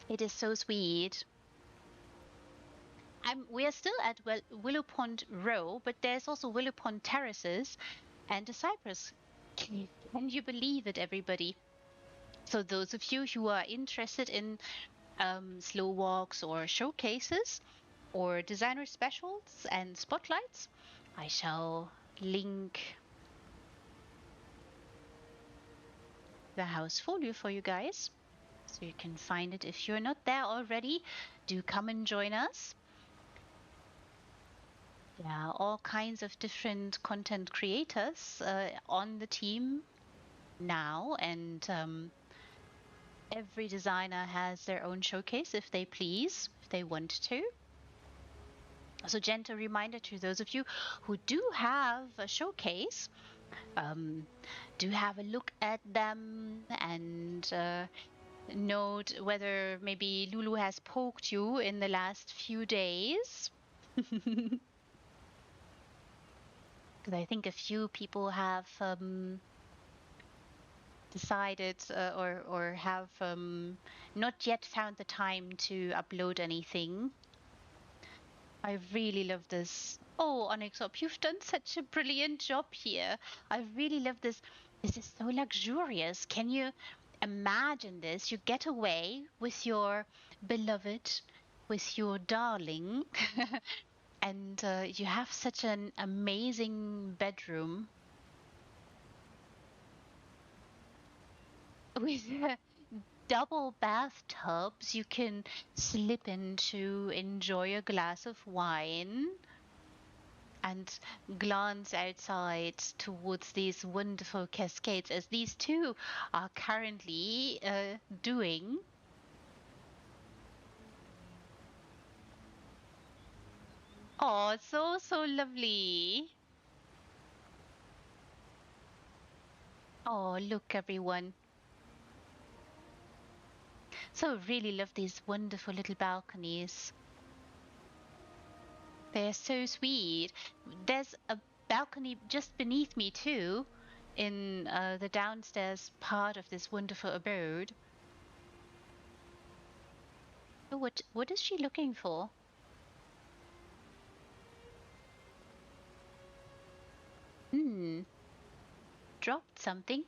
It is so sweet. We are still at Willow Pond Row, but there's also Willow Pond Terraces and a cypress. Can you believe it, everybody? So those of you who are interested in slow walks or showcases or designer specials and spotlights, I shall link the house folio for you guys, so you can find it if you're not there already. Do come and join us. Yeah, all kinds of different content creators on the team now, and every designer has their own showcase if they please, if they want to. So gentle reminder to those of you who do have a showcase, do have a look at them and note whether maybe Lulu has poked you in the last few days. Because I think a few people have decided or have not yet found the time to upload anything. I really love this. Oh, Onyxorb, you've done such a brilliant job here. I really love this. This is so luxurious. Can you imagine this? You get away with your beloved, with your darling, and you have such an amazing bedroom with double bathtubs you can slip into, enjoy a glass of wine, and glance outside towards these wonderful cascades, as these two are currently doing. Oh, so lovely. Oh, look, everyone. So really love these wonderful little balconies. They're so sweet. There's a balcony just beneath me too, in the downstairs part of this wonderful abode. Oh, what is she looking for? Dropped something?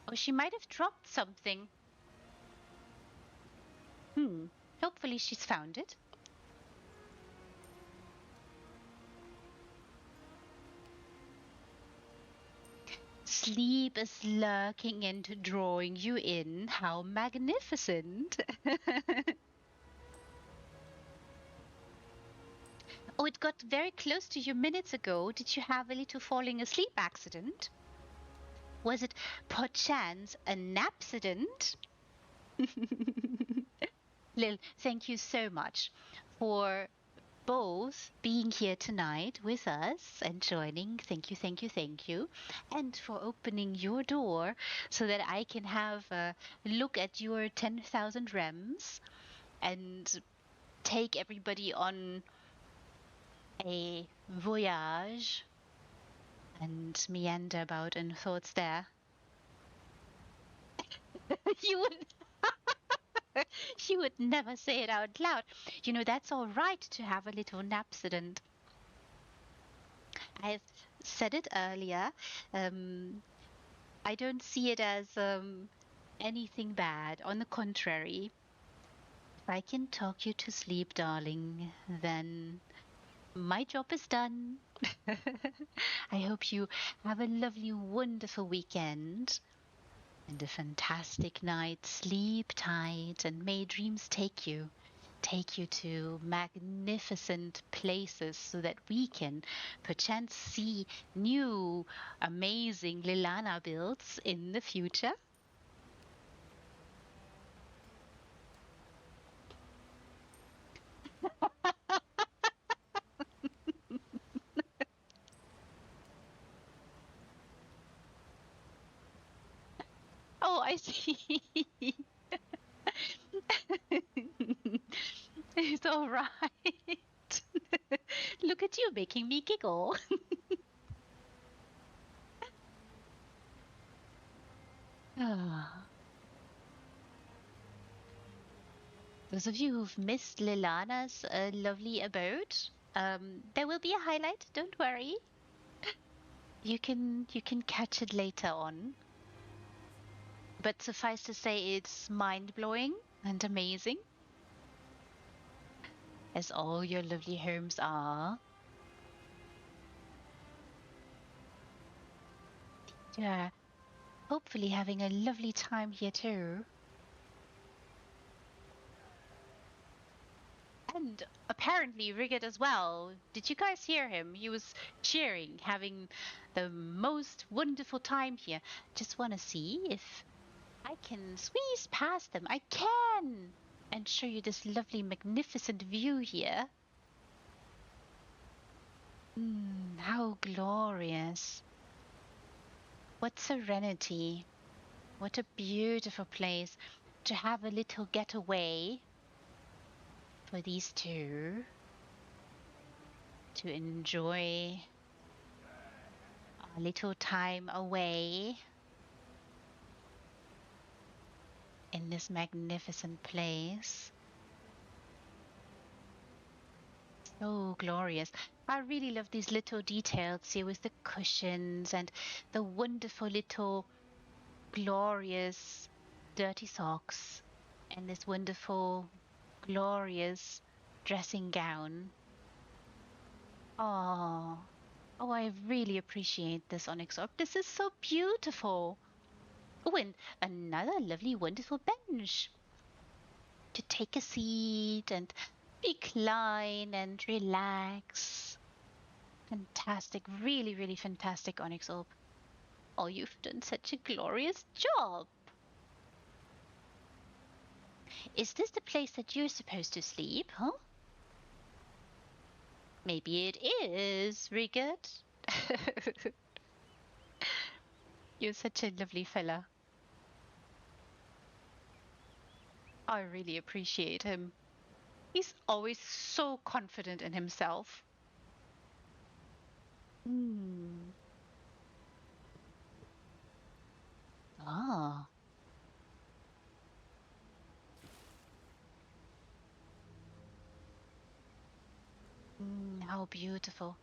Oh, she might have dropped something. Hopefully she's found it. Sleep is lurking and drawing you in. How magnificent. Oh, it got very close to you minutes ago. Did you have a little falling asleep accident? Was it perchance a napsident? Lil, thank you so much for both being here tonight with us and joining. Thank you, thank you, thank you. And for opening your door so that I can have a look at your 10,000 rems and take everybody on a voyage and meander about in thoughts there. You would you would never say it out loud. You know, that's all right to have a little napsident. I've said it earlier. I don't see it as anything bad. On the contrary, if I can talk you to sleep, darling, then my job is done. I hope you have a lovely, wonderful weekend and a fantastic night. Sleep tight, and may dreams take you to magnificent places so that we can perchance see new amazing Lilana builds in the future. Oh, I see. It's all right. Look at you making me giggle. Ah. Those of you who've missed Lilana's lovely abode, there will be a highlight. Don't worry. You can catch it later on. But suffice to say, it's mind blowing and amazing, as all your lovely homes are. Yeah. Hopefully having a lovely time here too. And apparently Rigid as well. Did you guys hear him? He was cheering, having the most wonderful time here. Just want to see if I can squeeze past them. I can! And show you this lovely, magnificent view here. How glorious. What serenity. What a beautiful place to have a little getaway for these two to enjoy a little time away in this magnificent place. So glorious. I really love these little details here with the cushions and the wonderful little glorious dirty socks and this wonderful glorious dressing gown. Oh, I really appreciate this, Onyxorb. This is so beautiful. Oh, and another lovely, wonderful bench to take a seat and recline and relax. Fantastic, really, really fantastic, Onyxorb. Oh, you've done such a glorious job. Is this the place that you're supposed to sleep, huh? Maybe it is, Rigid. You're such a lovely fella. I really appreciate him. He's always so confident in himself. Ah. How beautiful.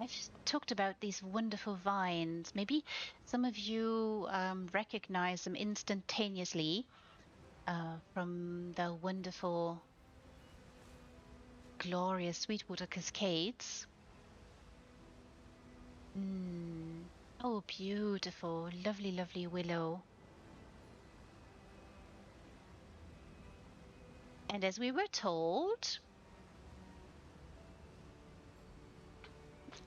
I've talked about these wonderful vines. Maybe some of you recognize them instantaneously from the wonderful, glorious Sweetwater Cascades. Oh, beautiful. Lovely, lovely willow. And as we were told,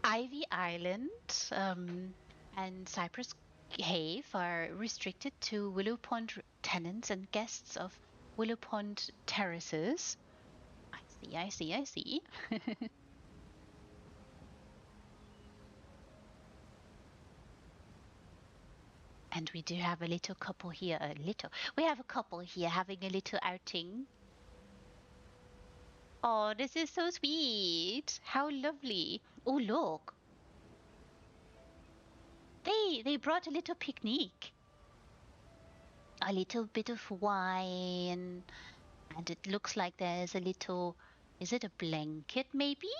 Ivy Island and Cypress Cave are restricted to Willow Pond tenants and guests of Willow Pond terraces. I see. And we do have a little couple here, we have a couple here having a little outing. Oh, this is so sweet. How lovely. Oh, look. They brought a little picnic. A little bit of wine. And it looks like there's a little, is it a blanket maybe?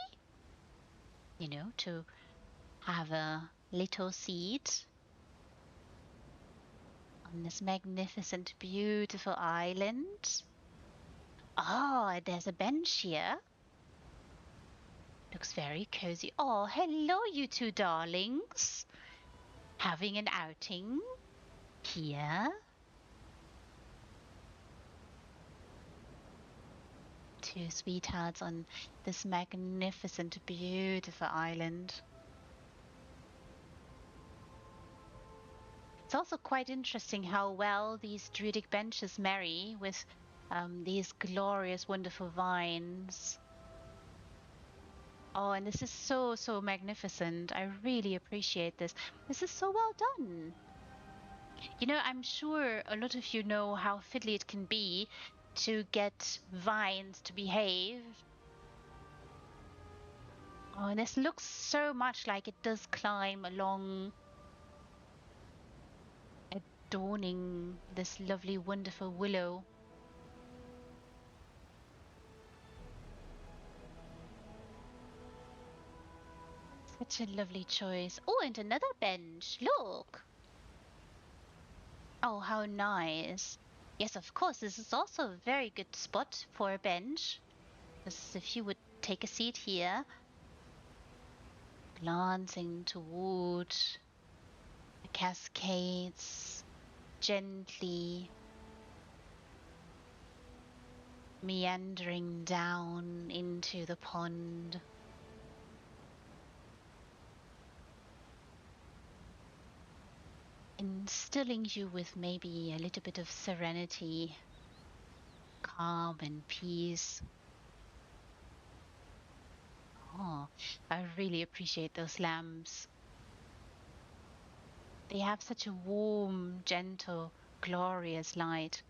You know, to have a little seat on this magnificent, beautiful island. Oh, there's a bench here. Looks very cozy. Oh, hello, you two darlings. Having an outing here. Two sweethearts on this magnificent, beautiful island. It's also quite interesting how well these druidic benches marry with these glorious, wonderful vines. Oh, and this is so, so magnificent. I really appreciate this. This is so well done. You know, I'm sure a lot of you know how fiddly it can be to get vines to behave. Oh, and this looks so much like it does climb along, adorning this lovely, wonderful willow. Such a lovely choice. Oh, and another bench. Look. Oh, how nice. Yes, of course, this is also a very good spot for a bench. Just if you would take a seat here, glancing toward the cascades. gently meandering down into the pond. Instilling you with maybe a little bit of serenity, calm and peace. Oh, I really appreciate those lamps. They have such a warm, gentle, glorious light.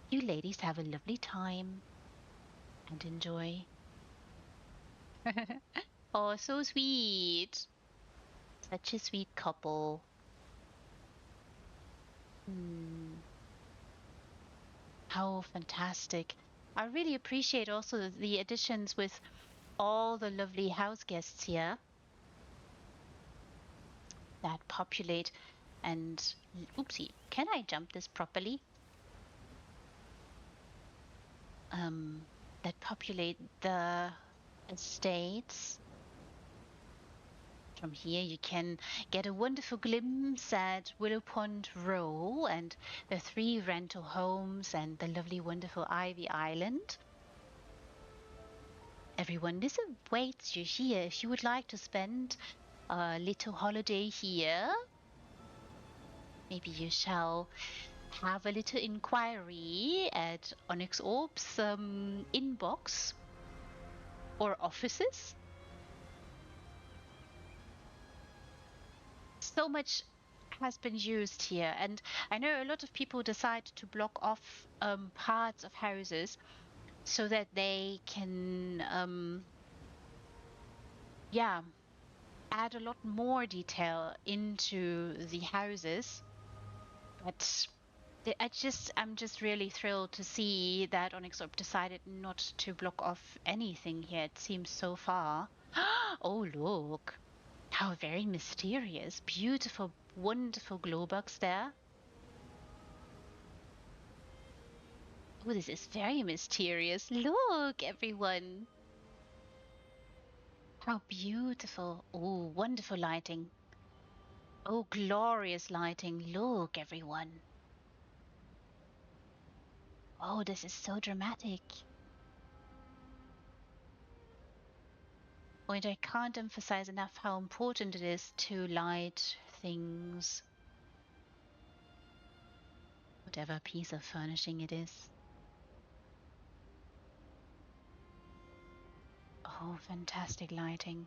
You ladies have a lovely time and enjoy. Oh, so sweet. Such a sweet couple. Hmm. How fantastic. I really appreciate also the additions with all the lovely house guests here that populate and oopsie, can I jump this properly? That populate the estates. From here you can get a wonderful glimpse at Willow Pond Row and the 3 rental homes and the lovely wonderful Ivy Island. Everyone, this awaits you here if you would like to spend a little holiday here. Maybe you shall have a little inquiry at Onyxorb's inbox or offices. So much has been used here, and I know a lot of people decide to block off parts of houses so that they can yeah, add a lot more detail into the houses. But I'm just really thrilled to see that Onyxorb decided not to block off anything here. It seems so far. Oh, look. How very mysterious. Beautiful, wonderful glowbugs there. Oh, this is very mysterious. Look, everyone. How beautiful. Oh, wonderful lighting. Oh, glorious lighting. Look, everyone. Oh, this is so dramatic. And I can't emphasize enough how important it is to light things, whatever piece of furnishing it is. Oh, fantastic lighting.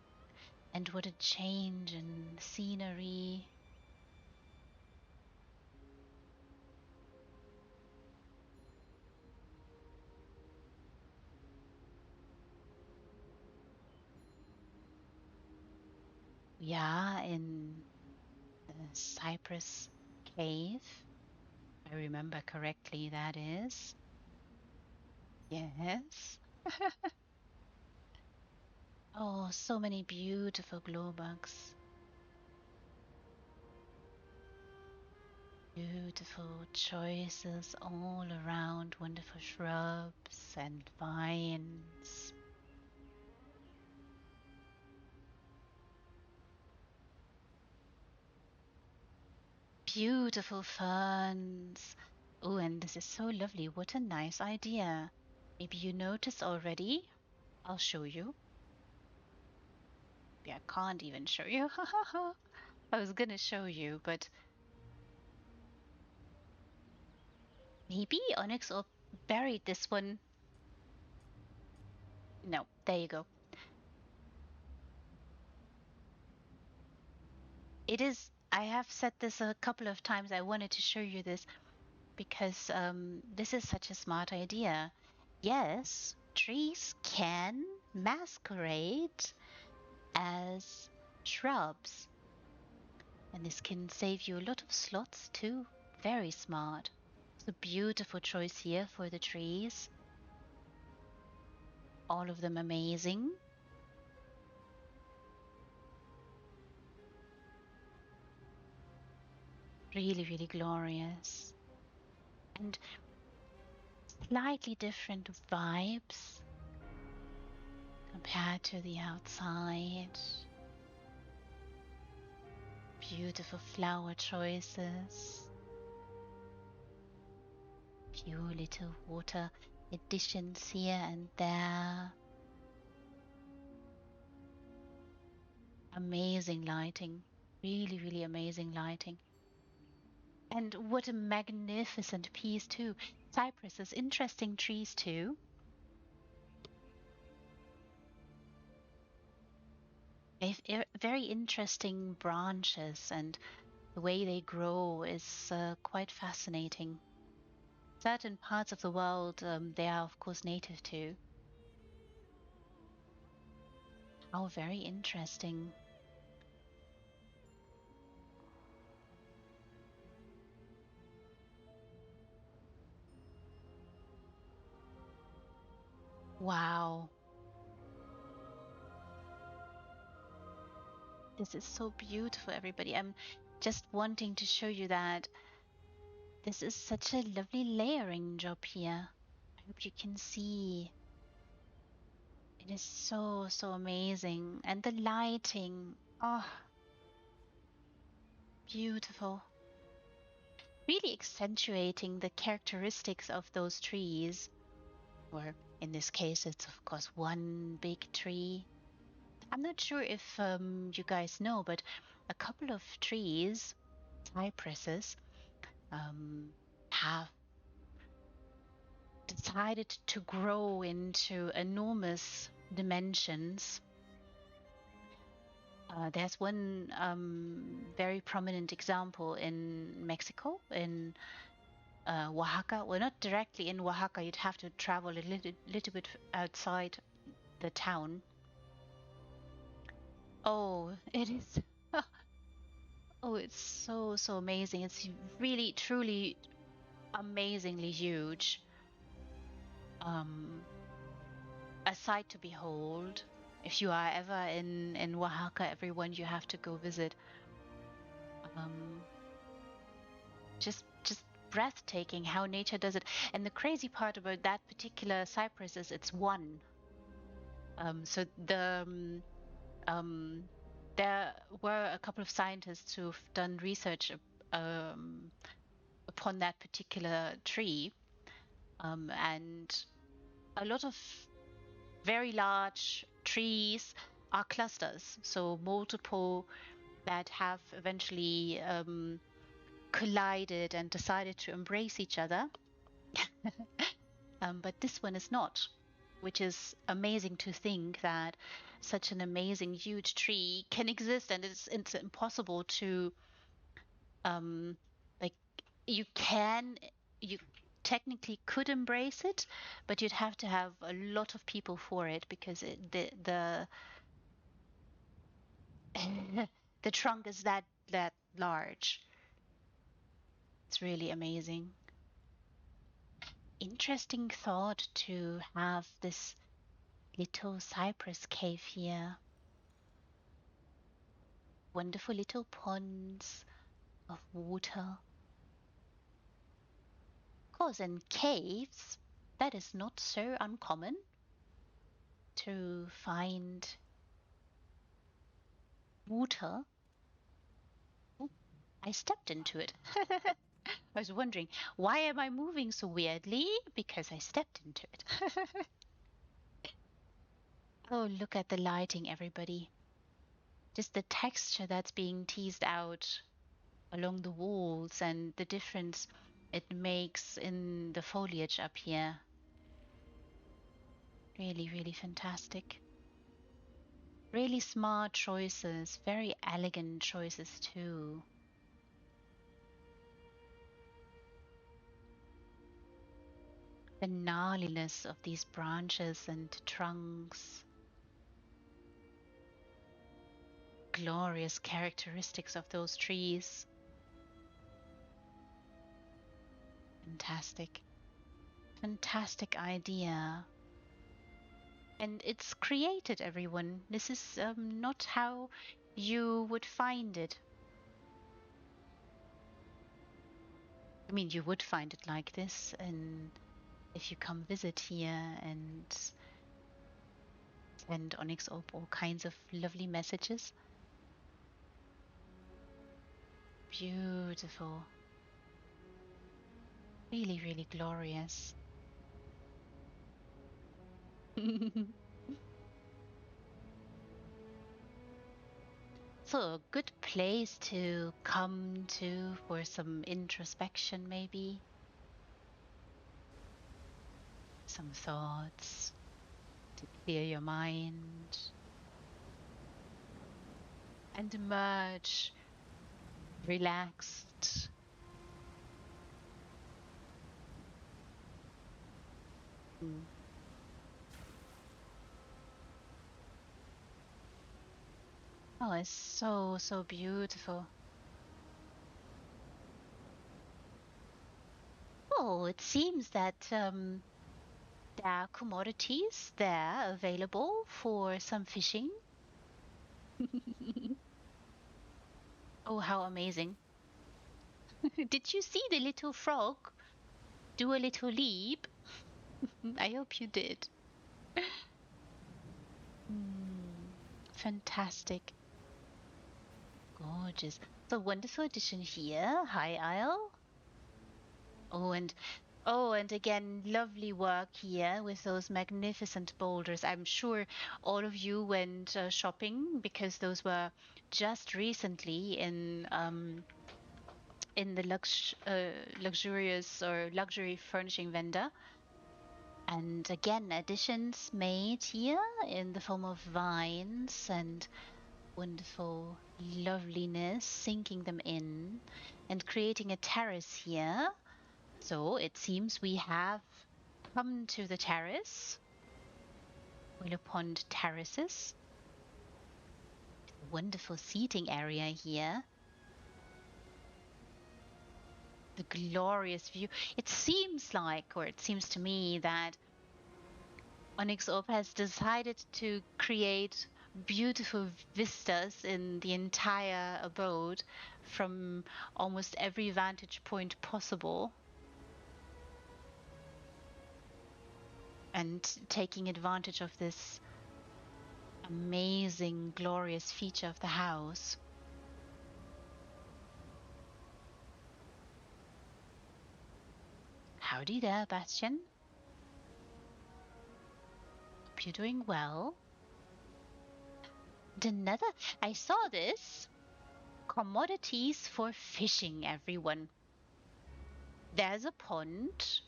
And what a change in scenery. Yeah, in the Cypress Cave. I remember correctly, that is. Yes. Oh, so many beautiful glowbugs. Beautiful choices all around, wonderful shrubs and vines. Beautiful ferns. Oh, and this is so lovely. What a nice idea. Maybe you noticed already. I'll show you. Yeah, I can't even show you. I was gonna show you, but maybe Onyx or buried this one. No, there you go. It is, I have said this a couple of times. I wanted to show you this because this is such a smart idea. Yes, trees can masquerade as shrubs, and this can save you a lot of slots too. Very smart. It's a beautiful choice here for the trees. All of them amazing. Really, really glorious. And slightly different vibes compared to the outside. Beautiful flower choices. few little water additions here and there. Amazing lighting. Really, really amazing lighting. And what a magnificent piece too. Cypresses, interesting trees too. They've very interesting branches, and the way they grow is quite fascinating. Certain parts of the world they are of course native to. Oh, very interesting. Wow. This is so beautiful, everybody. I'm just wanting to show you that this is such a lovely layering job here. I hope you can see. It is so, so amazing. And the lighting, oh, beautiful. Really accentuating the characteristics of those trees. Or in this case, it's of course one big tree. I'm not sure if you guys know, but a couple of trees, cypresses, have decided to grow into enormous dimensions. There's one very prominent example in Mexico, in Oaxaca. Well, not directly in Oaxaca, you'd have to travel a little bit outside the town. Oh, it is. Oh, it's so, so amazing. It's really, truly amazingly huge. A sight to behold. If you are ever in Oaxaca, everyone, you have to go visit. Just breathtaking how nature does it. And the crazy part about that particular cypress is it's one. So there were a couple of scientists who've done research upon that particular tree, and a lot of very large trees are clusters, so multiple that have eventually collided and decided to embrace each other. But this one is not, which is amazing to think that such an amazing huge tree can exist, and it's impossible to like you can you technically could embrace it, but you'd have to have a lot of people for it because the the trunk is that large. It's really amazing. Interesting thought to have this little cypress cave here. Wonderful little ponds of water. Of course, in caves, that is not so uncommon to find water. Oh, I stepped into it. I was wondering, why am I moving so weirdly? Because I stepped into it. Oh, look at the lighting, everybody. Just the texture that's being teased out along the walls and the difference it makes in the foliage up here. Really, really fantastic. Really smart choices, very elegant choices too. The gnarliness of these branches and trunks. Glorious characteristics of those trees. Fantastic. Fantastic idea. And it's created, everyone. This is not how you would find it. I mean, you would find it like this, and if you come visit here and send Onyxorb all kinds of lovely messages. Beautiful. Really, really glorious. So a good place to come to for some introspection, maybe. Some thoughts to clear your mind and emerge relaxed. Mm. Oh, it's so, so beautiful. Oh, it seems that there are commodities there available for some fishing. Oh, how amazing. Did you see the little frog do a little leap? I hope you did. Mm, fantastic. Gorgeous. The wonderful addition here. Hi, Isle. Oh, and again, lovely work here with those magnificent boulders. I'm sure all of you went shopping because those were just recently in the luxurious or luxury furnishing vendor. And again, additions made here in the form of vines and wonderful loveliness, sinking them in and creating a terrace here. So it seems we have come to the terrace, Willow Pond Terraces. Wonderful seating area here. The glorious view. It seems like, or it seems to me, that Onyxorb has decided to create beautiful vistas in the entire abode from almost every vantage point possible, and taking advantage of this amazing, glorious feature of the house. Howdy there, Bastian. Hope you're doing well. Another, I saw this. Commodities for fishing, everyone. There's a pond.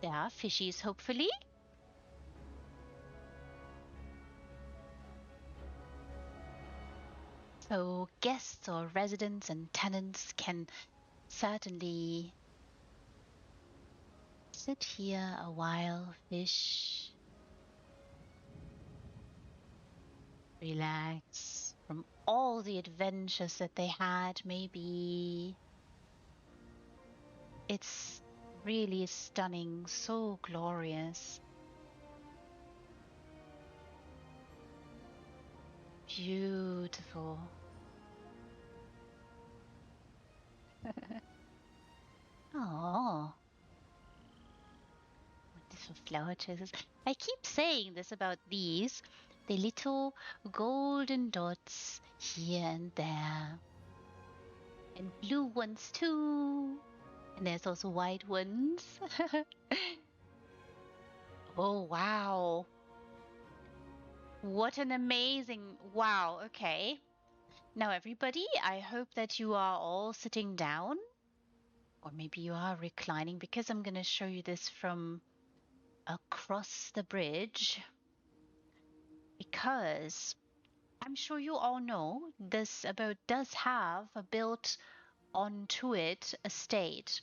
There are fishies, hopefully. So guests or residents and tenants can certainly sit here a while, fish, relax from all the adventures that they had. Maybe it's really stunning, so glorious, beautiful. Oh, wonderful flower choices. I keep saying this about these, the little golden dots here and there. And blue ones too. And there's also white ones. Oh, wow. What an amazing. Wow. Okay. Now, everybody, I hope that you are all sitting down, or maybe you are reclining, because I'm going to show you this from across the bridge. Because I'm sure you all know this abode does have a built onto it estate.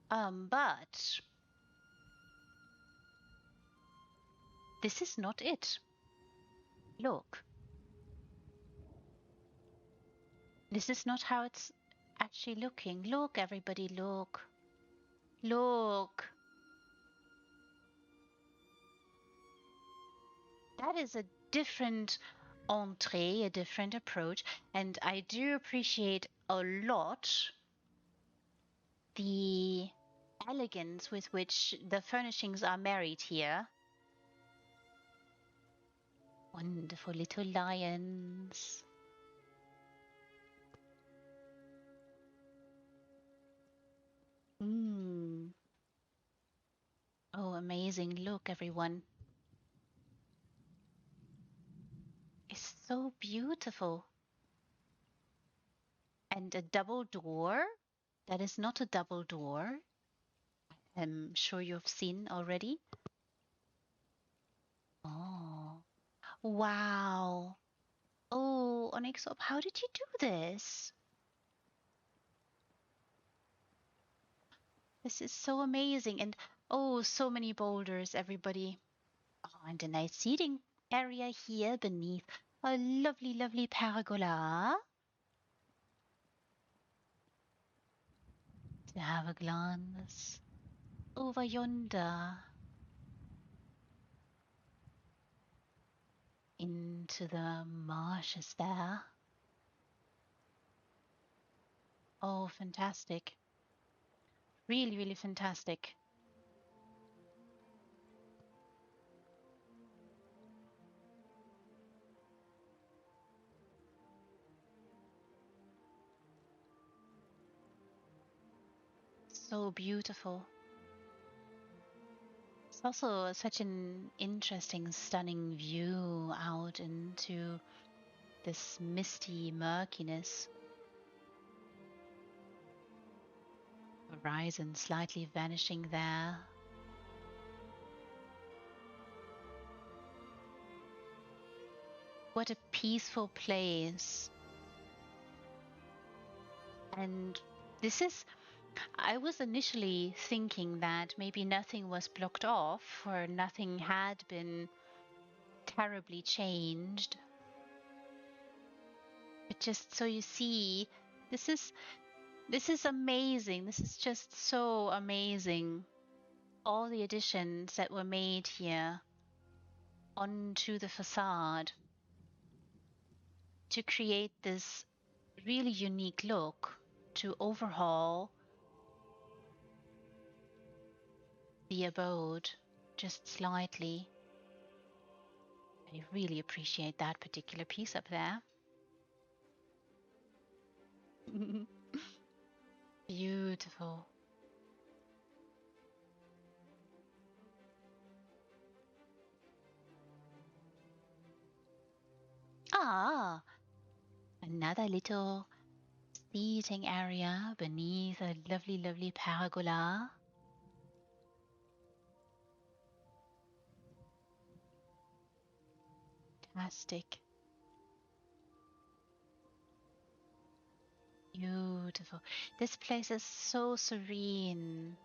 But this is not it. Look. This is not how it's actually looking. Look, everybody, look. Look. That is a different entree, a different approach, and I do appreciate a lot the elegance with which the furnishings are married here. Wonderful little lions. amazing. Look, everyone. It's so beautiful. And a double door? That is not a double door. I'm sure you've seen already. Oh, wow. Oh, Onyxorb, how did you do this? This is so amazing. And oh, so many boulders, everybody. Oh, and a nice seating area here beneath a lovely, lovely pergola. To have a glance over yonder into the marshes there. Oh, fantastic. Really, really fantastic. So beautiful. It's also such an interesting, stunning view out into this misty murkiness. Horizon slightly vanishing there. What a peaceful place. And this is, I was initially thinking that maybe nothing was blocked off or nothing had been terribly changed. But just so you see, this is amazing. This is just so amazing. All the additions that were made here onto the facade to create this really unique look, to overhaul the abode just slightly. I really appreciate that particular piece up there. Beautiful. Ah, another little seating area beneath a lovely, lovely pergola. Fantastic. Beautiful. This place is so serene,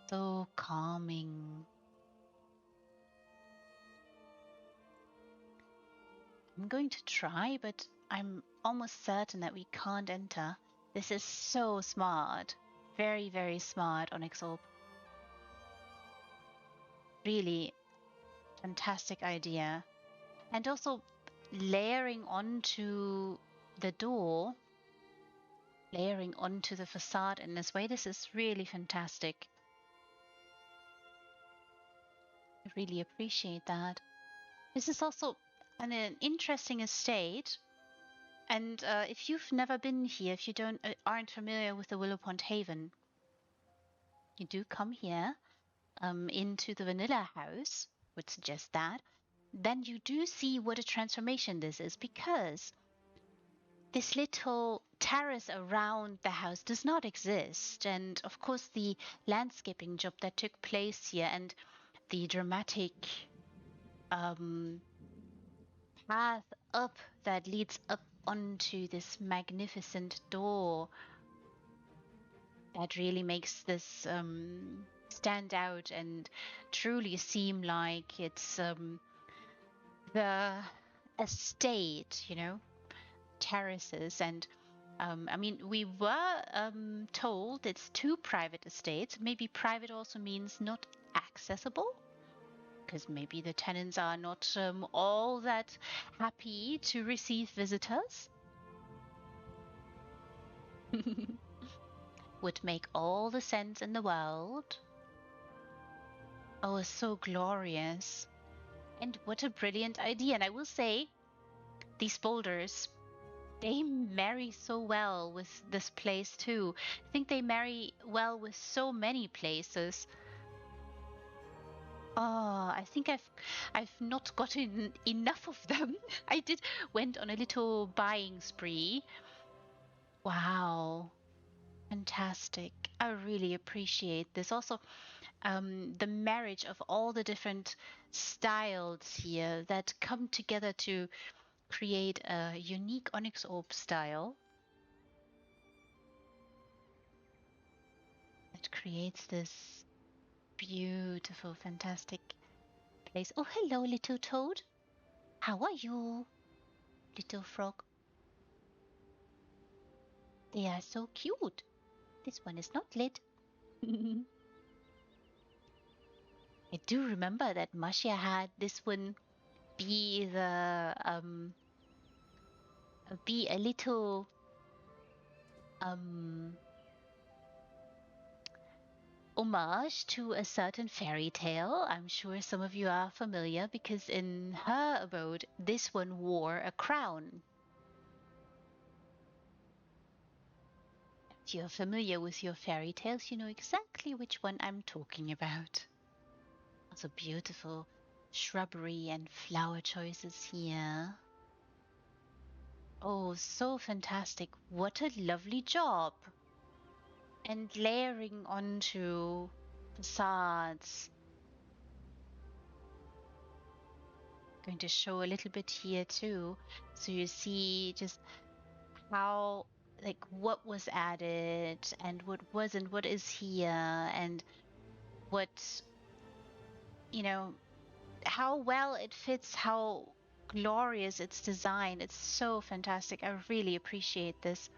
so calming. I'm going to try, but I'm almost certain that we can't enter. This is so smart. Very, very smart, Onyxorb. Really fantastic idea. And also layering onto the door, layering onto the facade in this way, this is really fantastic. I really appreciate that. This is also an interesting estate. And if you've never been here, if you aren't familiar with the Willow Pond Haven, you do come here into the vanilla house, would suggest that. Then you do see what a transformation this is, because this little terrace around the house does not exist. And of course, the landscaping job that took place here and the dramatic path up that leads up onto this magnificent door that really makes this stand out and truly seem like it's the estate, terraces. And I mean, we were told it's two private estates. Maybe private also means not accessible, because maybe the tenants are not all that happy to receive visitors. Would make all the sense in the world. Oh, it's so glorious. And what a brilliant idea. And I will say, these boulders, they marry so well with this place too. I think they marry well with so many places. I think I've not gotten enough of them. I went on a little buying spree. Wow, fantastic. I really appreciate this. Also, the marriage of all the different styles here that come together to create a unique Onyx Orb style that creates this beautiful, fantastic place. Oh, hello, little toad. How are you, little frog? They are so cute. This one is not lit. I do remember that Masha had this one be the be a little um homage to a certain fairy tale. I'm sure some of you are familiar because in her abode, this one wore a crown. If you're familiar with your fairy tales, you know exactly which one I'm talking about. Also beautiful shrubbery and flower choices here. Oh, so fantastic. What a lovely job. And layering onto facades. Going to show a little bit here too. So you see just how, like, what was added and what wasn't, what is here, and what, you know, how well it fits, how glorious its design. It's so fantastic. I really appreciate this.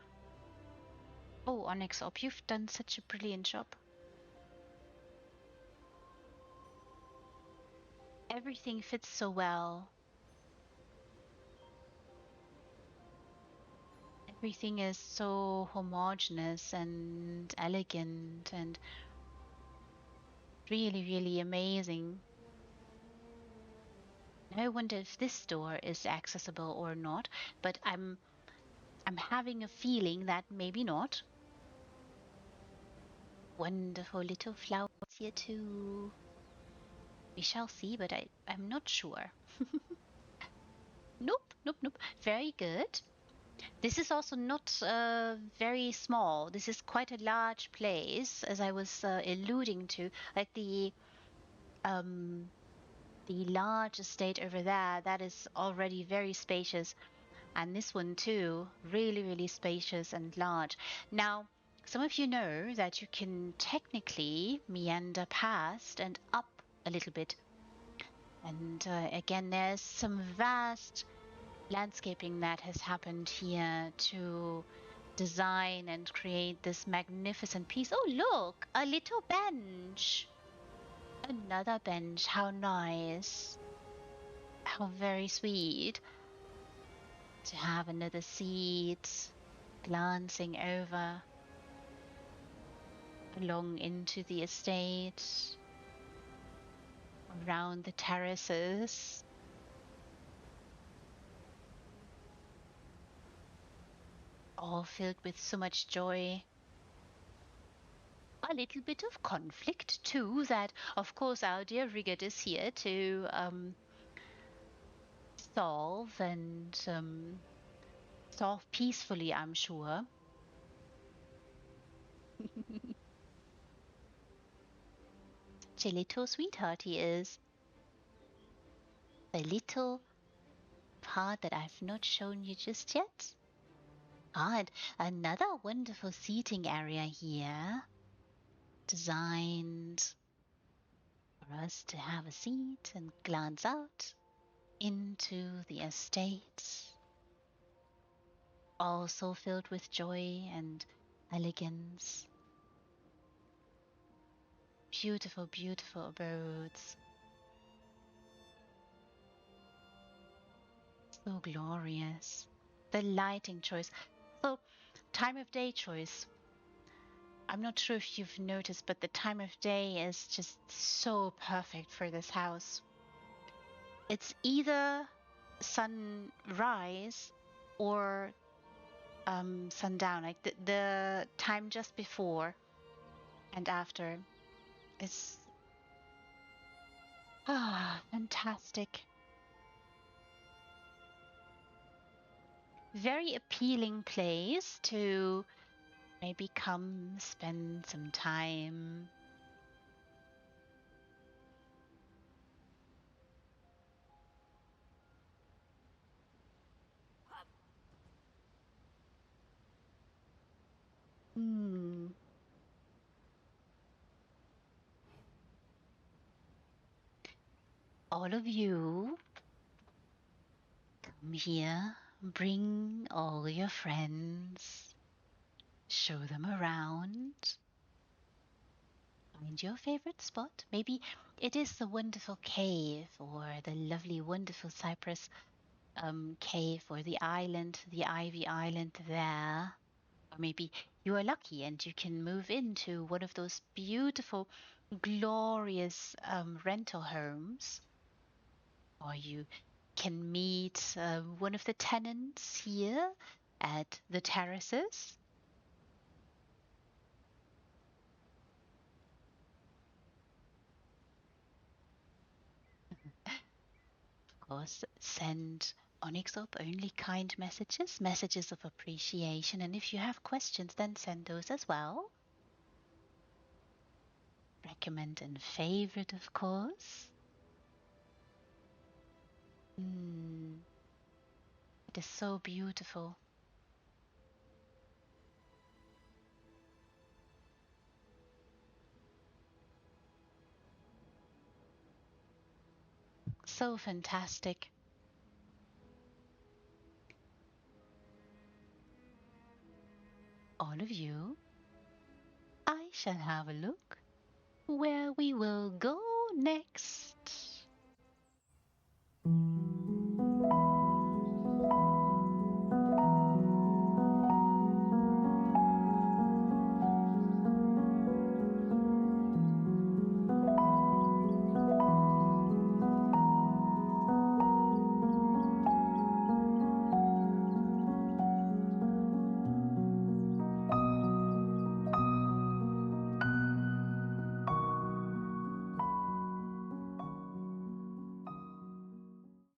Oh, Onyxorb, you've done such a brilliant job. Everything fits so well. Everything is so homogeneous and elegant and really, really amazing. I wonder if this door is accessible or not, but I'm having a feeling that maybe not. Wonderful little flowers here too. We shall see, but I'm not sure. Nope, nope, nope. Very good. This is also not very small. This is quite a large place, as I was alluding to. Like the large estate over there, that is already very spacious. And this one too, really, really spacious and large. Now, some of you know that you can technically meander past and up a little bit. And again, there's some vast landscaping that has happened here to design and create this magnificent piece. Oh, look, a little bench. Another bench. How nice. How very sweet to have another seat glancing over along into the estate, around the terraces. All filled with so much joy. A little bit of conflict too, that of course our dear Rigid is here to solve and solve peacefully, I'm sure. Such a little sweetheart he is. The little part that I've not shown you just yet. And another wonderful seating area here, designed for us to have a seat and glance out into the estate, also filled with joy and elegance. Beautiful, beautiful abodes. So glorious. The lighting choice. So, time of day choice. I'm not sure if you've noticed, but the time of day is just so perfect for this house. It's either sunrise or sundown, like the time just before and after is Ah, fantastic. Very appealing place to maybe come spend some time. Hmm. All of you come here, bring all your friends, show them around, find your favorite spot. Maybe it is the wonderful cave or the lovely, wonderful cypress cave or the island, the Ivy Island there. Or maybe you are lucky and you can move into one of those beautiful, glorious rental homes. Or you can meet one of the tenants here at the terraces. Of course, send Onyxorb only kind messages, messages of appreciation. And if you have questions, then send those as well. Recommend and favorite, of course. Mm, it is so beautiful. So fantastic. All of you, I shall have a look where we will go next.